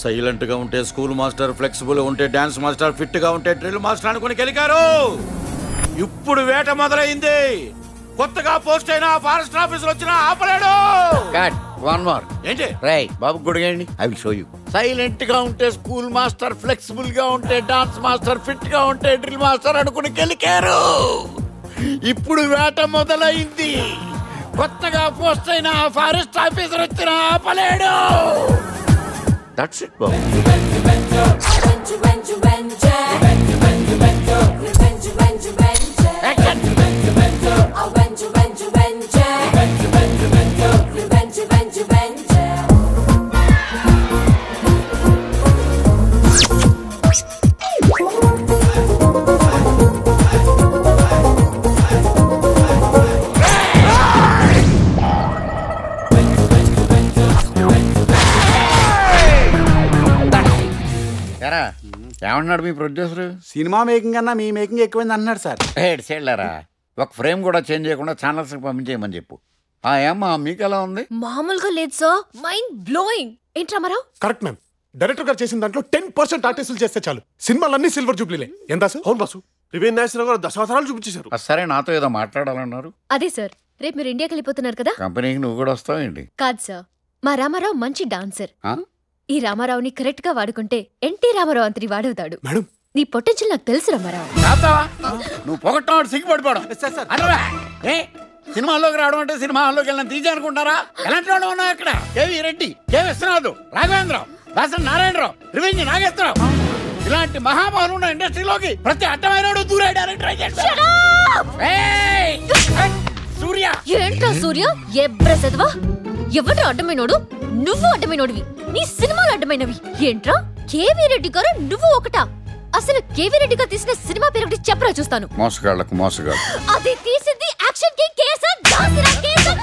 Silent గా ఉంటే school master, flexible ఉంటే డాన్స్ మాస్టర్, ఫిట్ గా ఉంటే డ్రిల్ మాస్టర్ అనుకుని గెలికారు. ఇప్పుడు వేట మొదలైంది. కొత్తగా పోస్ట్ అయిన ఫారెస్ట్ ఆఫీసర్ వచ్చినా ఆపలేడు. One more. ఏంటి రై బాబు గుడిగండి, I will show you. Silent గా ఉంటే స్కూల్ మాస్టర్, ఫ్లెక్సిబుల్ గా ఉంటే డాన్స్ మాస్టర్, ఫిట్ గా ఉంటే డ్రిల్ మాస్టర్ అనుకుని గెలికారు. ఇప్పుడు వేట మొదలైంది. కొత్తగా పోస్ట్ అయిన ఫారెస్ట్ ఆఫీసర్ వచ్చినా ఆపలేడు. దట్స్ ఇట్ బాబు. ఏమన్నాడు మీ ప్రొడ్యూసర్? సినిమా మేకింగ్ అన్నా మీ మేకింగ్ ఎక్కువైంది అన్నాడు సార్. సేళ్ళరా ఒక ఫ్రేమ్ కూడా చేంజ్ చేయకుండా ఛానల్స్ పంపించేయమని చెప్పు. ఏమ్మా మీకు ఎలా ఉంది? మామూలుగా లేదు సార్, మైండ్ బ్లోయింగ్. ఏంటి రామారావు? Correct ma'am. డైరెక్టర్ గారు చేసిన దాంట్లో 10% ఆర్టిస్టులు చేస్తే చాలు, సినిమాలన్నీ సిల్వర్ జూబ్లీలే. ఎంత సార్? అవును బాసు, రివేన్ నాగేశ్వరరావు గారు దశావతారాలు చూపించేశారు. సరే నాతో ఏదో మాట్లాడాలన్నారు. అదే సార్, రేపు మీరు ఇండియాకి వెళ్ళిపోతున్నారు కదా. కంపెనీకి నువ్వు కూడా వస్తావేంటి? కాదు సార్, మా రామారావు మంచి డాన్సర్. ఈ రామారావుని కరెక్ట్ గా వాడుకుంటే ఎన్టీ రామారావు అంతటి వాడవుతాడు. నీ పొటెన్షియల్ నాకు తెలుసు రామారావు. నువ్వు పొగట్టాడు సిగ్గుపడిపోవడం. సినిమాల్లోకి రావడం అంటే సినిమా హాల్లోకి వెళ్ళిన తీజీ అనుకుంటారా? ఎలాంటి వాళ్ళు ఉన్నావు అక్కడ? కేవీ రెడ్డి, కె విశ్వనాథ్, రాఘవేంద్రరావు, దాసరి నారాయణరావు, రివెంజ్ నాగేశ్వరరావు, ఇలాంటి మహామహులు ఉన్న ఇండస్ట్రీలోకి ప్రతి అడ్డమైన దూరే డైరెక్టర్ అయ్యాడు. సూర్య ఏంట్రా సూర్య? ఎబ్రసదవా? ఎవరు అడ్డమైనోడు? నువ్వు అడ్డమైనోడివి. నీ సినిమాలు అడ్డమైనవి. ఏంట్రా కేవీ రెడ్డి గారు నువ్వు ఒకటా? అసలు కేవీ రెడ్డి గారు తీసిన సినిమా పేరు ఒకటి చెప్పరా చూస్తాను. మోసగాళ్ళకు మోసగాడు. అది తీసింది యాక్షన్ కి కేసర్ దాసరా కేసర్.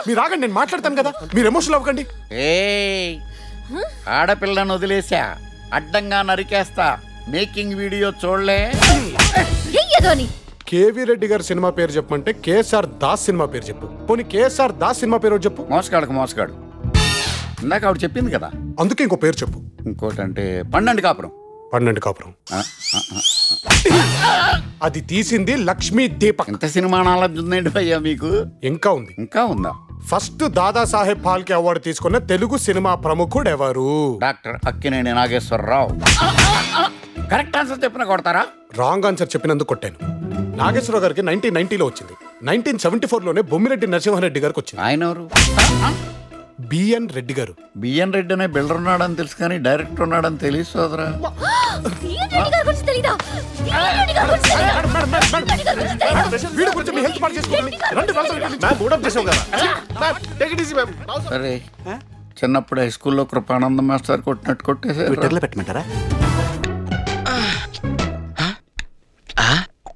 మీరు ఆగండి, నేను మాట్లాడతాను కదా, మీరు ఎమోషనల్ అవ్వకండి. ఆడపిల్లను వదిలేసా, అడ్డంగా నరికేస్తా. మేకింగ్ వీడియో చూడలే. కేవీ రెడ్డి గారి సినిమా పేరు చెప్పమంటే కేఎస్ఆర్ దాస్ సినిమా పేరు చెప్పు. పోనీ కేఎస్ఆర్ దాస్ సినిమా పేరు చెప్పు. మోసగాళ్ళకు మోసగాడు ఇందాక ఆవిడ చెప్పింది కదా, అందుకే ఇంకో పేరు చెప్పు. ఇంకోటి అంటే పన్నెండు కాపురం. పన్నెండు కాపురం అది తీసింది లక్ష్మీ దీపక్. ఎంత సినిమా నాలెడ్జ్ ఉందండి భయ్యా మీకు? ఇంకా ఉంది. ఇంకా ఉందా? ఫస్ట్ దాదాసాహెబ్ ఫాల్కే అవార్డు తీసుకున్న తెలుగు సినిమా ప్రముఖుడు ఎవరు? Doctor Akkineni Nageswara Rao. Correct answer చెప్పిన కొడతారా? రాంగ్ ఆన్సర్ చెప్పినందుకు కొట్టాను. నాగేశ్వరరావు గారికి 1990లో వచ్చింది. 1974లోనే బొమ్మిరెడ్డి నరసింహారెడ్డి గారికి వచ్చింది. ఆయన ఎవరు? బిఎన్ రెడ్డి గారు. బిఎన్ రెడ్డి అనే బిల్డర్ ఉన్నాడని తెలుసు కానీ డైరెక్టర్ ఉన్నాడని తెలియదు సోదరా. సరే, చిన్నప్పుడు హై స్కూల్లో కృపానందం మాస్టర్ కొట్టినట్టు కొట్టేసారు. పెట్టమంటారా?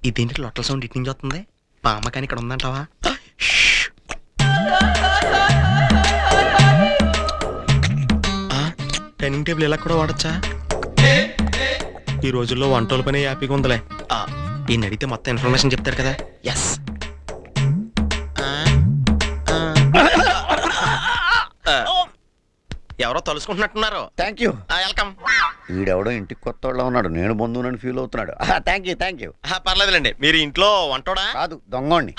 ఇదేంటి లొట్టల సౌండ్ ఇటు నుంచి వస్తుంది? పామ కానీ ఇక్కడ ఉందంటావా? డైనింగ్ టేబుల్ ఇలా కూడా వాడచ్చా? ఈ రోజుల్లో వంటల పని హ్యాపీగా ఉందిలే. ఈయన అడిగితే మొత్తం ఇన్ఫర్మేషన్ చెప్తారు కదా. ఎస్. ఎవరో తలుసుకుంటున్నట్టున్నారు. Thank you. వెల్కమ్. వీడెవడో ఇంటికి కొత్త వాళ్ళ ఉన్నాడు, నేను బంధువునని ఫీల్ అవుతున్నాడు. Thank you. పర్లేదులేండి. మీరు ఇంట్లో వంటోడా? కాదు, దొంగోండి.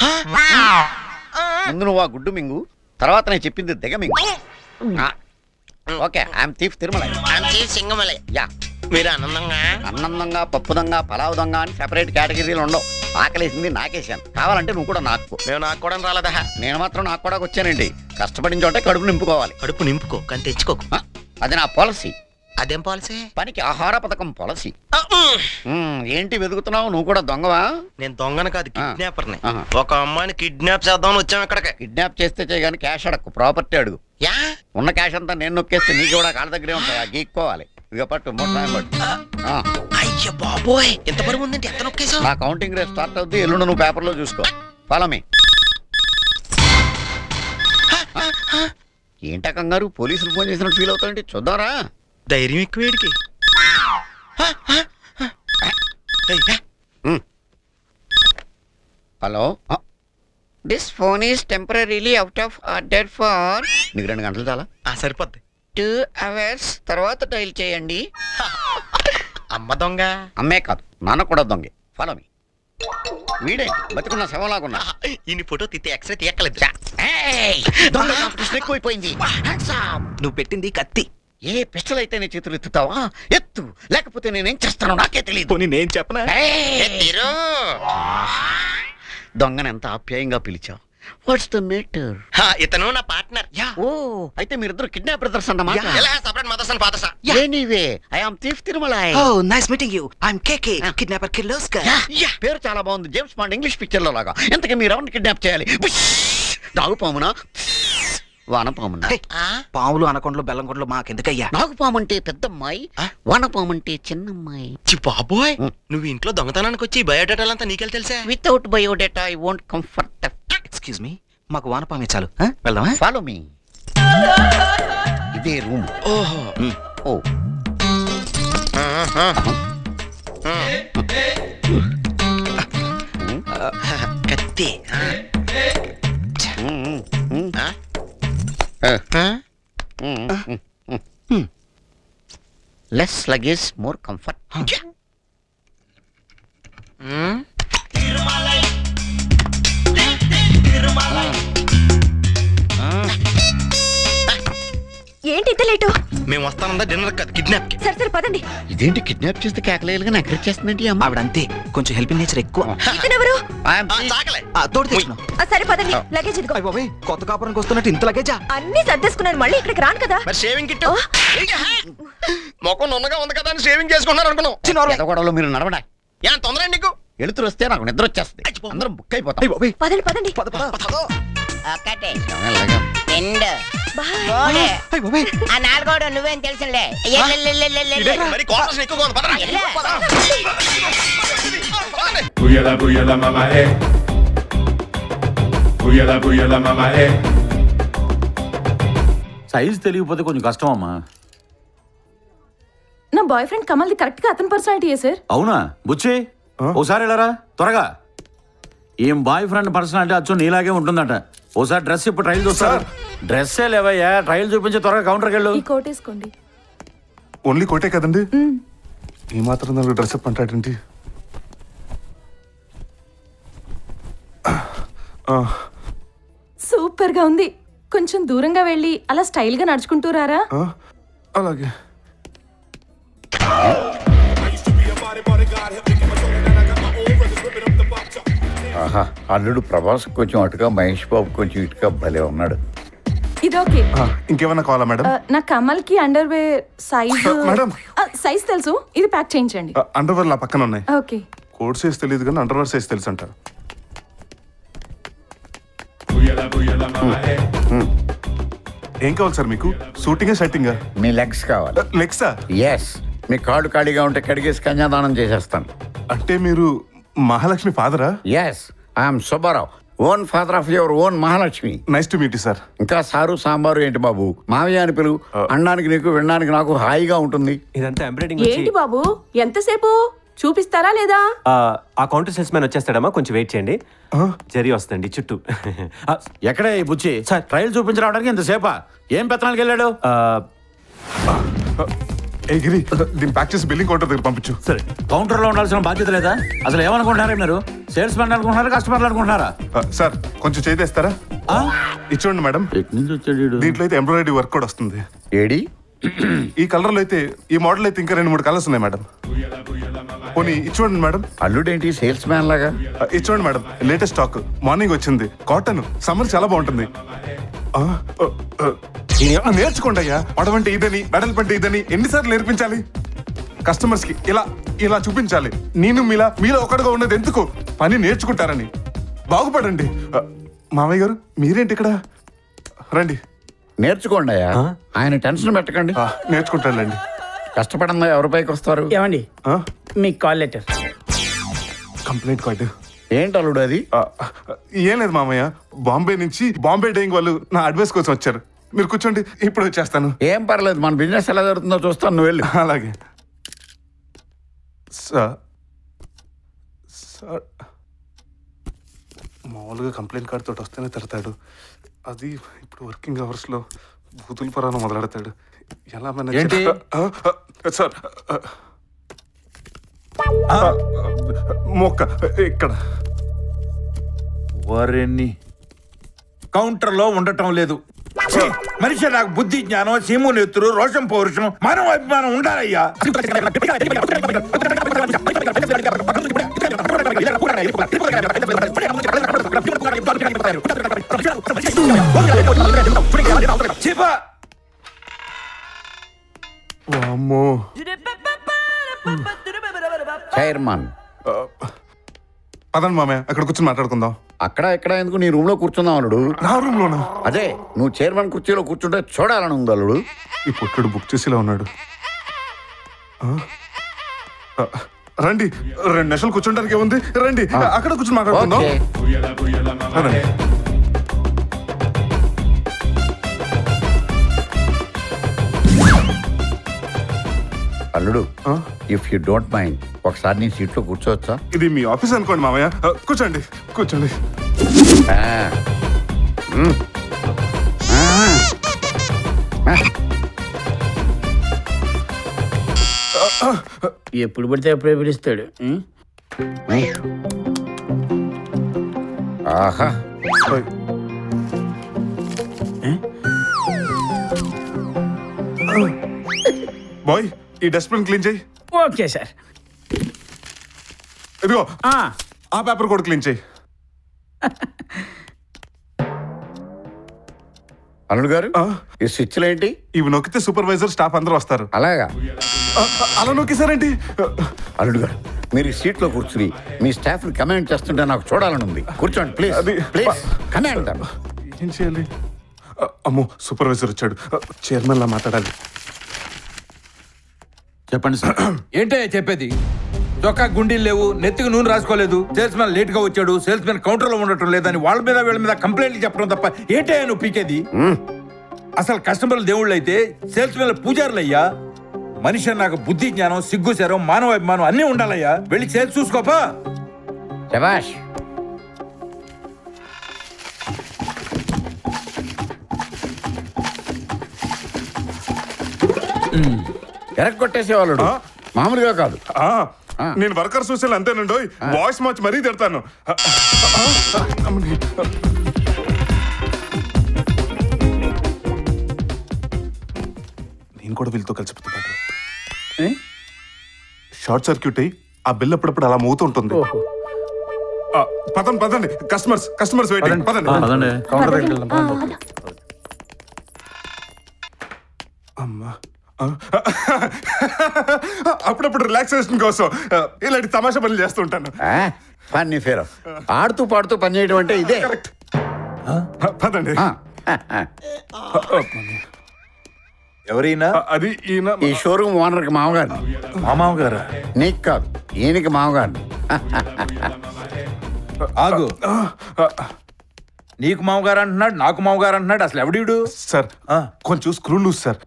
ముందు నువ్వు ఆ గుడ్డు మింగు, తర్వాత నేను చెప్పింది దిగ మింగు. Okay, I'm thief Tirumala. Singamalai. Yeah. మీరు అన్నందంగా, పప్పుదంగా, పలావ్ దొంగ అని సెపరేట్ కేటగిరీలు ఉండవు. ఆకలేసింది నాకేసాను, కావాలంటే నువ్వు కూడా నాకు. మేము నాకు కూడా రాలేదా? నేను మాత్రం నాకు కూడా వచ్చానండి. కష్టపడిన చోటే కడుపు నింపుకోవాలి. కడుపు నింపుకో కానీ తెచ్చుకోకు. అది నా పాలసీ. అదేం పాలసీ? పనికి ఆహార పథకం పాలసీ. ఏంటి వెతుకుతున్నావు? నువ్వు కూడా దొంగవా? నేను దొంగను కాదు, కిడ్నాపర్ని. ఒక అమ్మాయిని కిడ్నాప్ చేద్దామని వచ్చాము ఇక్కడికి. కిడ్నాప్ చేస్తే చేయగాని క్యాష్ అడక్కు, ప్రాపర్టీ అడుగు. ఉన్న క్యాష్ అంతా నేను నొక్కేస్తే నీకు కూడా కాళ్ళ దగ్గరే ఉంటాయి, గీక్కోవాలి. ఇక పట్టు, అయ్యో బాబోయ్, ఎంత బరువు ఉందంటే ఎంత నొక్కేసావు? నా కౌంటింగ్ రేట్ స్టార్ట్ అవుద్ది, ఎల్లుండి నువ్వు పేపర్లో చూసుకో. Follow me. ఏంటా కంగారు? పోలీసులు ఫోన్ చేసినట్టు ఫీల్ అవుతాయంటే చూద్దారా? ధైర్యం ఎక్కువ వీడికి. Hello, this phone is temporarily out of order for. నీకు 2 గంటలు చాలా? సరిపోద్ది. 2 hours తర్వాత డైల్ చేయండి. అమ్మ దొంగ. అమ్మే కాదు, నాన్న కూడా దొంగే. Follow me. వీడేంటి బతుకున్న శవంలాగున్నా? ఇన్ని ఫోటో తీస్తే ఎక్స్రే తీయక్కలేదు. దొంగ కాంపిటీషన్ ఎక్కువైపోయింది. Hands up. నువ్వు పెట్టింది కత్తి. ఏ పిస్టల్ అయితే నీ చేతులు ఎత్తుతావా? ఎత్తు, లేకపోతే నేనేం చేస్తానో నాకే తెలియదు. నేను చెప్పనా? దొంగను ఎంత ఆప్యాయంగా పిలిచావు. What's the matter? ఇతను నా పార్ట్నర్. ఓ, అయితే మీరిద్దరు కిడ్నాప్ బ్రదర్స్ అన్నమాట. Separate mothers and fathers. Anyway, I am thief Tirumalai. Nice meeting you. I am KK, kidnapper Kirloskar. పేరు చాలా బాగుంది, జేమ్స్ బాండ్ ఇంగ్లీష్ పిక్చర్ లో లాగా. ఎంతకీ మీరు ఎవరిని కిడ్నాప్ చేయాలి? నాగుపామునా, వానపామునా? పాములు అనకొండలు బెల్లంకొండలు మాకెందుకయ్యా? నాగుపాము అంటే పెద్దమ్మాయి, వానపాము అంటే చిన్నమ్మాయి. బాబోయ్, నువ్వు ఇంట్లో దొంగతనానికి వచ్చి బయోడేటాలంతా నీకెళ్ళి తెలుసా? Without biodata I won't comfort. Excuse me, మాకు వానపామే చాలు. వెళ్దామా? Follow me. ఇదే రూమ్. ఓహో. ఓ, కత్తి. Less luggage more comfort. ఏంటి ఇంత లేటు? మేము వస్తానందా డిన్నర్ కాదు, కిడ్నాప్ కి. సరే సరే పదండి. ఇదేంటి కిడ్నాప్ చేస్తే కేకలేలుగా నకరెట్ చేస్తుందండి అమ్మ? ఆవిడంతే, కొంచెం హెల్పింగ్ నేచర్ ఎక్కువ. ఇతనెవరు? తోడు తెచ్చుకున్నాం. సరే పదండి, లగేజ్ ఇదిగో. కొత్త కాపురానికి వస్తున్నట్టు ఇంత లగేజా? అన్ని సర్దేసుకున్నాను, మళ్ళీ ఇక్కడికి రాను కదా. మరి షేవింగ్ కిట్ మొఖం నున్నగా ఉంది కదా అని షేవింగ్ చేసుకున్నారు అనుకున్నాం. గొడవలో మీరు నడవడా? ఏం తొందర నీకు? ఎలుతురు వస్తే నాకు నిద్ర వచ్చేస్తుంది. అందరం బుక్ అయిపోతాం. పదండి పదండి. ఒకటి, రెండు, మూడు, ఆ నాలుగోడు నువ్వేం తెలుసులే. మరి కాంపిటీషన్ ఎక్కువగా ఉంది, పదరా. Booyala booyala mama eh. Booyala booyala mama eh. Size తెలియకపోతే కొంచెం కష్టం అమ్మా. నా బాయ్ ఫ్రెండ్ కమల్ది కరెక్ట్ గా అతని పర్సనాలిటీయే సార్. అవునా బుచ్చి, ఓసారి వెళ్ళరా త్వరగా. ఏం బాయ్ ఫ్రెండ్ పర్సనాలిటీ అచ్చు నీలాగే ఉంటుందట. ఓసారి డ్రెస్ ఇప్పుడు ట్రైల్ చూస్తారు. డ్రెస్సే లేవయ్యా, ట్రైల్ చూపించి త్వరగా కౌంటర్కి వెళ్ళు. ఈ కోట్ వేసుకోండి. ఓన్లీ కోటే కదండి, ఈ మాత్రం నాకు డ్రెస్ అప్ అంటాడేంటి? సూపర్ గా ఉంది. కొంచెం దూరంగా వెళ్ళి అలా స్టైల్ గా నడుచుకుంటూ రారా. అలాగే. ఆహా, అల్లుడు ప్రభాస్ కొంచెం అటుగా, మహేష్ బాబు కొంచెం ఇటుగా భలే ఉన్నాడు. ఇది ఓకే. ఇంకేమన్నా కావాలా మేడం? నా కమల్ కి underwear size madam, size తెలుసు, ఇది ప్యాక్ చేయించండి. అండర్వేర్ నా పక్కన ఉన్నాయి. ఓకే. కోడ్ సైజ్ తెలియదు కానీ అండర్వేర్ సైజ్ తెలుసు అంట. Booyala booyala mama eh. ఏం కావాలి సార్ మీకు? షూటింగా షర్టింగా? మీ లెగ్స్ కావాలి. లెగ్సా? ఎస్, మీ కాళ్ళు ఖాళీగా ఉంటే కడిగేసి కన్యాదానం చేసేస్తాను. అంటే మీరు మహాలక్ష్మి ఫాదరా? Yes, I'm Subbarao, own father of your own Mahalakshmi. Nice to meet you sir. ఇంకా సారు సాంబారు ఏంటి బాబు? మావయ్య అని పిలువు. అనడానికి నీకు, వినడానికి నాకు హాయిగా ఉంటుంది. ఇదంతా ఎంబ్రాయిడింగ్. ఏంటి బాబు ఎంతసేపు? చూపిస్తారా లేదా? ఆ కౌంటర్ సేల్స్ మ్యాన్ వచ్చేస్తాడమ్మా, కొంచెం వెయిట్ చేయండి. జరి వస్తుంది చుట్టూ. ఎక్కడే ఈ బుచ్చి? ట్రైల్ చూపించి రావడానికి ఇంతసేపా? ఏం పెత్తనానికి వెళ్ళాడు? ఏ గిరి, దీన్ని ప్యాక్ చేసి బిల్లింగ్ కౌంటర్ దగ్గర పంపించు. సరే. కౌంటర్ లో ఉండాల్సిన బాధ్యత లేదా? అసలు ఏమనుకుంటున్నారా మీరు? సేల్స్ మ్యాన్ అనుకుంటున్నారా, కస్టమర్లు అనుకుంటున్నారా? సార్ కొంచెం చేస్తారా? ఇచ్చోండి మేడం. దీంట్లో అయితే ఎంబ్రాయిడరీ వర్క్ కూడా వస్తుంది. ఏడి ఈ కలర్ లో అయితే, ఈ మోడల్ అయితే ఇంకా 2-3 కలర్స్ ఉన్నాయి మేడం. పోనీ ఇచ్చోండి మేడం. అల్లుడేంటి సేల్స్ మ్యాన్ లాగా? ఇచ్చోండి మేడం, లేటెస్ట్ స్టాక్ మార్నింగ్ వచ్చింది. కాటన్, సమ్మర్ చాలా బాగుంటుంది. నేర్చుకోండి అయ్యా. వడవంటే ఇదని, వెడల్పంటే ఇదని ఎన్నిసార్లు నేర్పించాలి? కస్టమర్స్ కి ఇలా ఇలా చూపించాలి. నేను మీలో ఒకటిగా ఉన్నది ఎందుకు? పని నేర్చుకుంటారని. బాగుపడండి. మామయ్య గారు మీరేంటి ఇక్కడ? రండి. నేర్చుకోండి అయ్యా, ఆయన టెన్షన్ పెట్టకండి. నేర్చుకుంటానండి. కష్టపడంగా ఎవరి పైకి వస్తారు? ఏమండి మీ కాల్ లెటర్. కంప్లైంట్ కార్డు ఏంటి అల్లుడు అది? ఏం లేదు మామయ్య, బాంబే నుంచి బాంబే డేయింగ్ వాళ్ళు నా అడ్వైస్ కోసం వచ్చారు. మీరు కూర్చోండి, ఇప్పుడు వచ్చేస్తాను. ఏం పర్లేదు, మన బిజినెస్ ఎలా జరుగుతుందో చూస్తాను, నువ్వు వెళ్ళు. అలాగే సార్. మామూలుగా కంప్లైంట్ కార్డ్ తోటి వస్తేనే తిడతాడు. అది ఇప్పుడు వర్కింగ్ అవర్స్లో భూతుల పురాణం మొదలెడతాడు. ఎలా ఏంటి? సార్ మొక్క ఇక్కడ వారిని కౌంటర్లో ఉండటం లేదు. ఛీ! మనిషి నాకు బుద్ధి జ్ఞానం సీము నెత్తురు రోషం పౌరుషం మానవ అభిమానం ఉండాలయ్యా. అమ్మో చైర్మన్ పదండి మామయ్య, అక్కడ కూర్చొని మాట్లాడుకుందాం. అక్కడ ఇక్కడ ఎందుకు నీ రూమ్ లో కూర్చుందాం అల్లుడు. నా రూమ్ లోనా? అదే నువ్వు చైర్మన్ కుర్చీలో కూర్చుంటే చూడాలని ఉంది అల్లుడు. ఈ పుట్టుడు బుక్ చేసేలా ఉన్నాడు. రండి, 2 నిమిషాలు కూర్చోడానికి ఏముంది, రండి అక్కడ కూర్చొని మాట్లాడుకుందాం. రండి. అల్లుడు ఇఫ్ యూ డోంట్ మైండ్ ఒకసారి నీ సీట్లో కూర్చోవచ్చా? ఇది మీ ఆఫీస్ అనుకోండి మామయ్య. కూర్చోండి కూర్చోండి. ఎప్పుడు పడితే అప్పుడే పిలుస్తాడు. ఆహా బాయ్ ఈ డస్ట్బిన్ క్లీన్ చేయి. Okay sir. ఇదిగో ఆ పేపర్ కూడా క్లీన్ చేయి. అల్లుడు గారు ఈ స్విచ్లు ఏంటి? ఇవి నొక్కితే సూపర్వైజర్ స్టాఫ్ అందరూ వస్తారు. అలాగా? అలా నొక్కేసారేంటి? అల్లుడు గారు మీరు ఈ సీట్లో కూర్చుని మీ స్టాఫ్ ని కమాండ్ చేస్తుంటే నాకు చూడాలని ఉంది. కూర్చోండి ప్లీజ్ ప్లీజ్. కమాండ్. ఏం చేయాలి? అమ్మో సూపర్వైజర్ వచ్చాడు. చైర్మన్ లా మాట్లాడాలి. చెప్పండి సార్. ఏంటే చెప్పేది? చొక్కా గుండీలు లేవు, నెత్తికి నూనె రాసుకోలేదు, సేల్స్ మ్యాన్ లేట్ గా వచ్చాడు, సేల్స్ మ్యాన్ కౌంటర్ లో ఉండటం లేదని వాళ్ళ మీద వీళ్ళ మీద కంప్లైంట్లు చెప్పడం తప్ప ఏంటే నువ్వు పీకేది? అసలు కస్టమర్లు దేవుళ్ళు అయితే సేల్స్ మ్యాన్ పూజారులు అయ్యా. మనిషి నాకు బుద్ధి జ్ఞానం సిగ్గు శరం మానవ అభిమానం అన్నీ ఉండాలయ్యా. వెళ్ళి సేల్స్ చూసుకోపా. శభాష్. ఎరగొట్టేసేవాళ్ళు మామూలుగా కాదు. నేను వర్కర్ చూసేది అంతేనండి. వాయిస్ మార్చి మరీ తిడతాను. నేను కూడా వీళ్ళతో కలిసి చెప్తాను. షార్ట్ సర్క్యూట్ అయ్యి ఆ బిల్ అప్పుడప్పుడు అలా మోగుతుంటుంది. పదండి పదండి, కస్టమర్స్ వెయిటింగ్. పదండి. అమ్మా అప్పుడప్పుడు రిలాక్సేషన్ కోసం ఇలాంటి తమాషా పనులు చేస్తుంటాను. Funny fair. ఆడుతూ పాడుతూ పని చేయడం అంటే ఇదే. పదండి. ఎవరైనా అది ఈయన ఈ షోరూమ్ ఓనర్ కి మామగారు. మా మామగారా? నీకు కాదు, ఈయనకి మామగారు. ఆగు. నీకు మామగారు అంటున్నాడు, నాకు మామగారు అంటున్నాడు. అసలు ఎవడీడు? సార్ కొంచెం స్క్రూ లూజ్ సార్.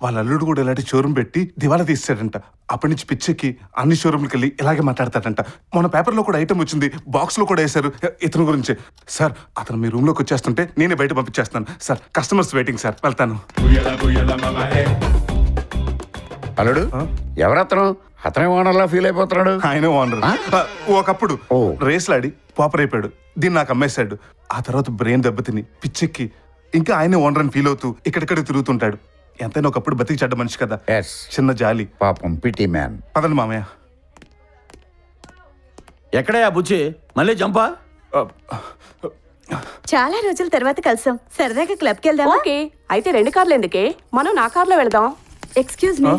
వాళ్ళ అల్లుడు కూడా ఇలాంటి షోరూమ్ పెట్టి దివాలా తీస్తాడంట. అప్పటి నుంచి పిచ్చెక్కి అన్ని షోరూమ్కి వెళ్ళి ఇలాగే మాట్లాడతాడంట. మన పేపర్లో కూడా ఐటమ్ వచ్చింది, బాక్స్ లో కూడా వేశారు ఇతని గురించి. సార్ అతను మీ రూమ్ లోకి వచ్చేస్తుంటే నేనే బయట పంపించేస్తాను సార్. కస్టమర్స్ వెయిటింగ్ సార్, వెళ్తాను. అల్లుడు ఎవరతను? అతనే ఓనర్లా ఫీల్ అయిపోతున్నాడు. ఆయన ఓనర్. ఒకప్పుడు రేస్లాడి పాపర్ అయిపోయాడు. దీన్ని నాకు అమ్మేశాడు. ఆ తర్వాత బ్రెయిన్ దెబ్బతిని పిచ్చెక్కి ఇంకా ఆయనే ఓనర్ అని ఫీల్ అవుతూ ఇక్కడిక్కడే తిరుగుతుంటాడు. ఎంతైనా ఒకప్పుడు బతికి చెడ్డ మనిషి కదా. చిన్న జాలి పాపం. Pity man. పదండి మామయ్య. ఎక్కడయ్యా బుచ్చి? మళ్ళీ జంపా? చాలా రోజుల తర్వాత కలిసాం. సరదాగా క్లబ్కి వెళ్దాం. ఓకే, అయితే 2 కార్లు ఎందుకే? మనం నా కార్లో వెళదాం. ఎక్స్క్యూజ్ మీ,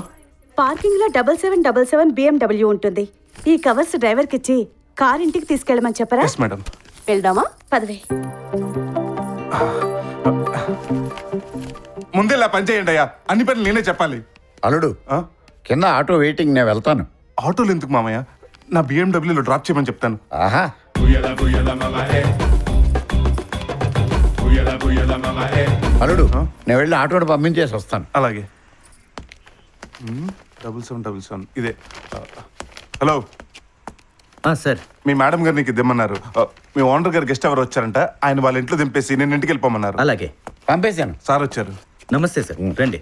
పార్కింగ్ లో 7777 BMW ఉంటుంది. ఈ కవర్స్ డ్రైవర్ కి ఇచ్చి కార్ ఇంటికి తీసుకెళ్ళమని చెప్పరా? మేడం. వెళ్దామా? పదవే. ముందే ఇలా పని చేయండి అయ్యా. అన్ని పనులు నేనే చెప్పాలి. అల్లుడు కింద ఆటో వెయిటింగ్, నేను వెళ్తాను. ఆటోలు ఎందుకు మామయ్య? నా BMWలో డ్రాప్ చేయమని చెప్తాను. ఆహా. అల్లుడు నేను వెళ్ళి ఆటోని పంపించేసి వస్తాను. అలాగే. 7777 ఇదే. Hello sir. మీ మేడం గారు నీకు దిమ్మన్నారు. మీ ఓనర్ గారు గెస్ట్ ఎవరు వచ్చారంట. ఆయన వాళ్ళ ఇంట్లో దింపేసి నేను ఇంటికి వెళ్ళిపోమన్నారు. అలాగే పంపేశాను. సార్ వచ్చారు. నమస్తే సార్, రండి.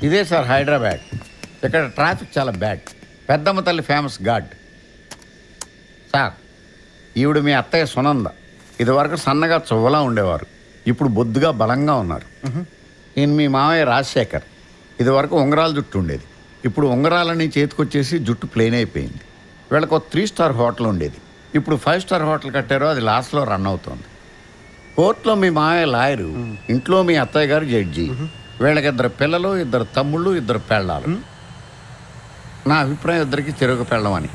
ఇదే సార్ హైదరాబాద్. ఇక్కడ ట్రాఫిక్ చాలా బ్యాడ్. పెద్దమ్మ తల్లి ఫేమస్ గాడ్. సార్, ఈవిడ మీ అత్తయ్య సునంద. ఇదివరకు సన్నగా చువ్వలా ఉండేవారు, ఇప్పుడు బొద్దుగా బలంగా ఉన్నారు. ఈయన మీ మామయ్య రాజశేఖర్. ఇదివరకు ఉంగరాల జుట్టు ఉండేది, ఇప్పుడు ఉంగరాలని చేతికొచ్చేసి జుట్టు ప్లెయిన్ అయిపోయింది. వీళ్ళకి ఒక 3 స్టార్ హోటల్ ఉండేది, ఇప్పుడు 5 స్టార్ హోటల్ కట్టారో అది లాస్ట్లో రన్ అవుతుంది. కోర్టులో మీ మామయ్య లాయరు, ఇంట్లో మీ అత్తయ్య గారు జడ్జి. వీళ్ళకి 2 పిల్లలు, 2 తమ్ముళ్ళు, 2 పెళ్ళాలు. నా అభిప్రాయం ఇద్దరికి చెరుకు పెళ్ళమని.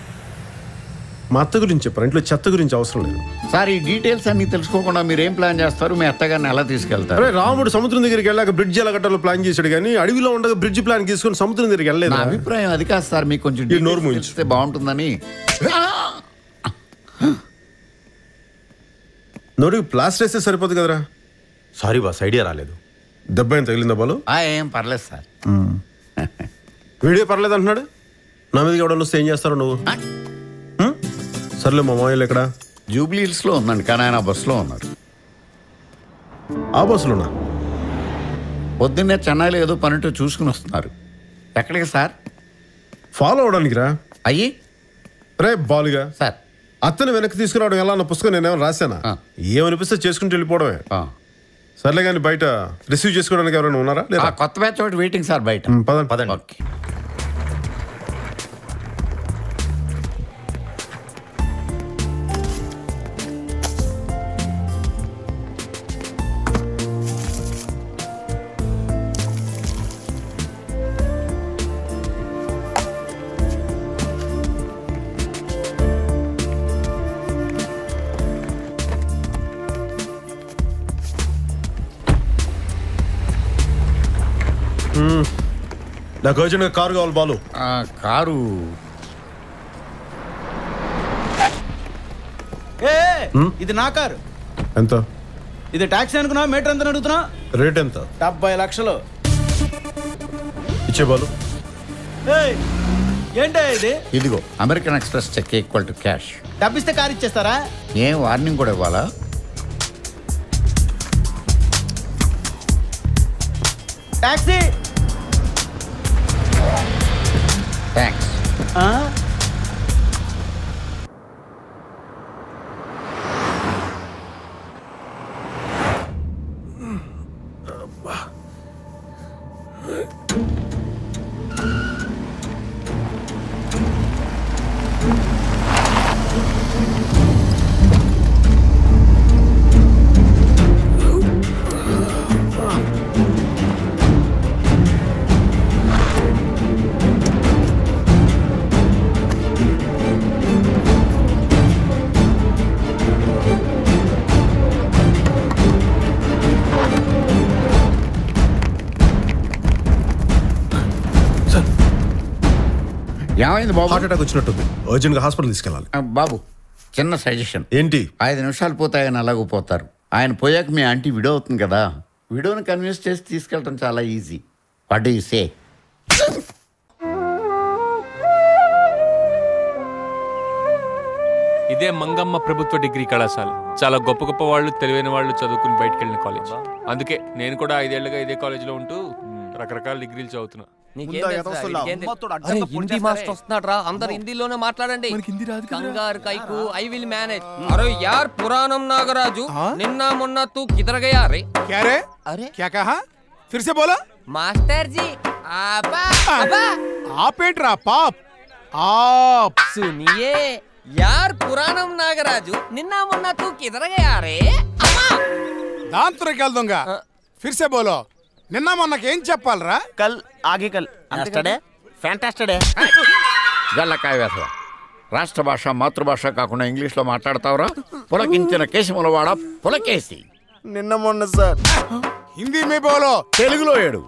మా అత్త గురించి చెప్పారు, ఇంట్లో చెత్త గురించి అవసరం లేదు సార్. ఈ డీటెయిల్స్ అన్ని తెలుసుకోకుండా మీరు ఏం ప్లాన్ చేస్తారు? మీ అత్తగారిని ఎలా తీసుకెళ్తారు? అరే, రాముడు సముద్రం దగ్గరికి వెళ్ళాక బ్రిడ్జ్ ఎలా కట్టాలో ప్లాన్ చేశాడు, కానీ అడవిలో ఉండగా బ్రిడ్జ్ ప్లాన్ తీసుకుని సముద్రం దగ్గరికి వెళ్ళలేదు. నా అభిప్రాయం అది కాదు సార్, మీకు కొంచెం తెలిస్తే బాగుంటుందని. నోటికి ప్లాస్టర్ వేస్తే సరిపోదు కదరా. సారీ బాస్, ఐడియా రాలేదు. దెబ్బ ఏం తగిలిందా బాలు? ఏం పర్లేదు సార్. వీడియో పర్లేదు అంటున్నాడు. నా మీదకి ఎవడన్నా వస్తే ఏం చేస్తారో నువ్వు? సర్లే, మా మామయ్యలు ఎక్కడ? జూబ్లీ హిల్స్లో ఉందండి, కానీ ఆయన బస్సులో ఉన్నారు. ఆ బస్సులోనా? పొద్దున్నే చెన్నైలో ఏదో పనితో చూసుకుని వస్తున్నారు. ఎక్కడికి సార్? ఫాలో అవడానికి రా. అయ్యి రే బాలుగా సార్, అత్తని వెనక్కి తీసుకురావడం ఎలా అన్న పుస్తకం నేనేమో రాశానా? ఏమనిపిస్తే చేసుకుంటూ వెళ్ళిపోవడమే. సర్లే, కానీ బయట రిసీవ్ చేసుకోవడానికి ఎవరైనా ఉన్నారా? లేదా కొత్త బ్యాచ్ ఒకటి వెయిటింగ్ సార్ బయట. పదండి పదండి. ఓకే. నాకు అర్జెంట్గా కారు కావాలి బాలు. కారు ఇది నా కారు. ఎంత? ఇది ట్యాక్సీ అనుకున్నా, మీటర్ ఎంత అడుగుతున్నా? రేట్ ఎంత? 70 లక్షలు. ఇచ్చే బాలు. ఏంటో ఇది? ఇదిగో American Express cheque equal to cash. డబ్బిస్తే కారు ఇచ్చేస్తారా? ఏం వార్నింగ్ కూడా ఇవ్వాలా? టాక్సీ. థ్యాంక్స్. ఏమైంది బాబు? హార్ట్ అటాక్ వచ్చినట్టుంది, అర్జెంట్గా హాస్పిటల్ తీసుకెళ్ళాలి. బాబు, చిన్న సజెషన్. ఏంటి? 5 నిమిషాలు పోతే ఆయన అలాగూ పోతారు. ఆయన పోయాక మీ ఆంటీ విడో అవుతుంది కదా, విడోని కన్విన్స్ చేసి తీసుకెళ్ళటం చాలా easy. What do you say? ఇదే మంగమ్మ ప్రభుత్వ డిగ్రీ కళాశాల. చాలా గొప్ప గొప్ప వాళ్ళు, తెలివైన వాళ్ళు చదువుకుని బయటకు వెళ్ళిన కాలేజ్. అందుకే నేను కూడా 5 ఏళ్లుగా ఇదే కాలేజీలో ఉంటూ రకరకాల డిగ్రీలు చదువుతున్నా. హిందీ మాస్టర్ వస్తున్నాడు రా, అందరు హిందీలోనే మాట్లాడండి. కంగారు కైకు ఐ విల్ మేనేజ్. అరే యార్ పురాణం నాగరాజు, నిన్న మొన్న తూ కిధర్ గయా రే? क्या रे? अरे क्या कहा? फिर से बोला? मास्टर जी आबा आबा आप ఏంట్రా పాప్? आप सुनिए यार पुराणम नागराजु, నిన్న మొన్న తూ కిధర్ గయా రే? అమ్మా దాంతో వెళ్దాంగా. फिर से बोलो. నిన్న మొన్నకి ఏం చెప్పాలరా? కల్ ఆగే కల్ Yesterday? Fantastic. గల్లకాయ వేసవ. రాష్ట్ర భాష మాతృభాష కాకుండా ఇంగ్లీష్లో మాట్లాడతావురా? పులకించిన కేశములవాడ పులకేసి. నిన్న మొన్న సార్. హిందీ మే బోలో. తెలుగులో ఏడు.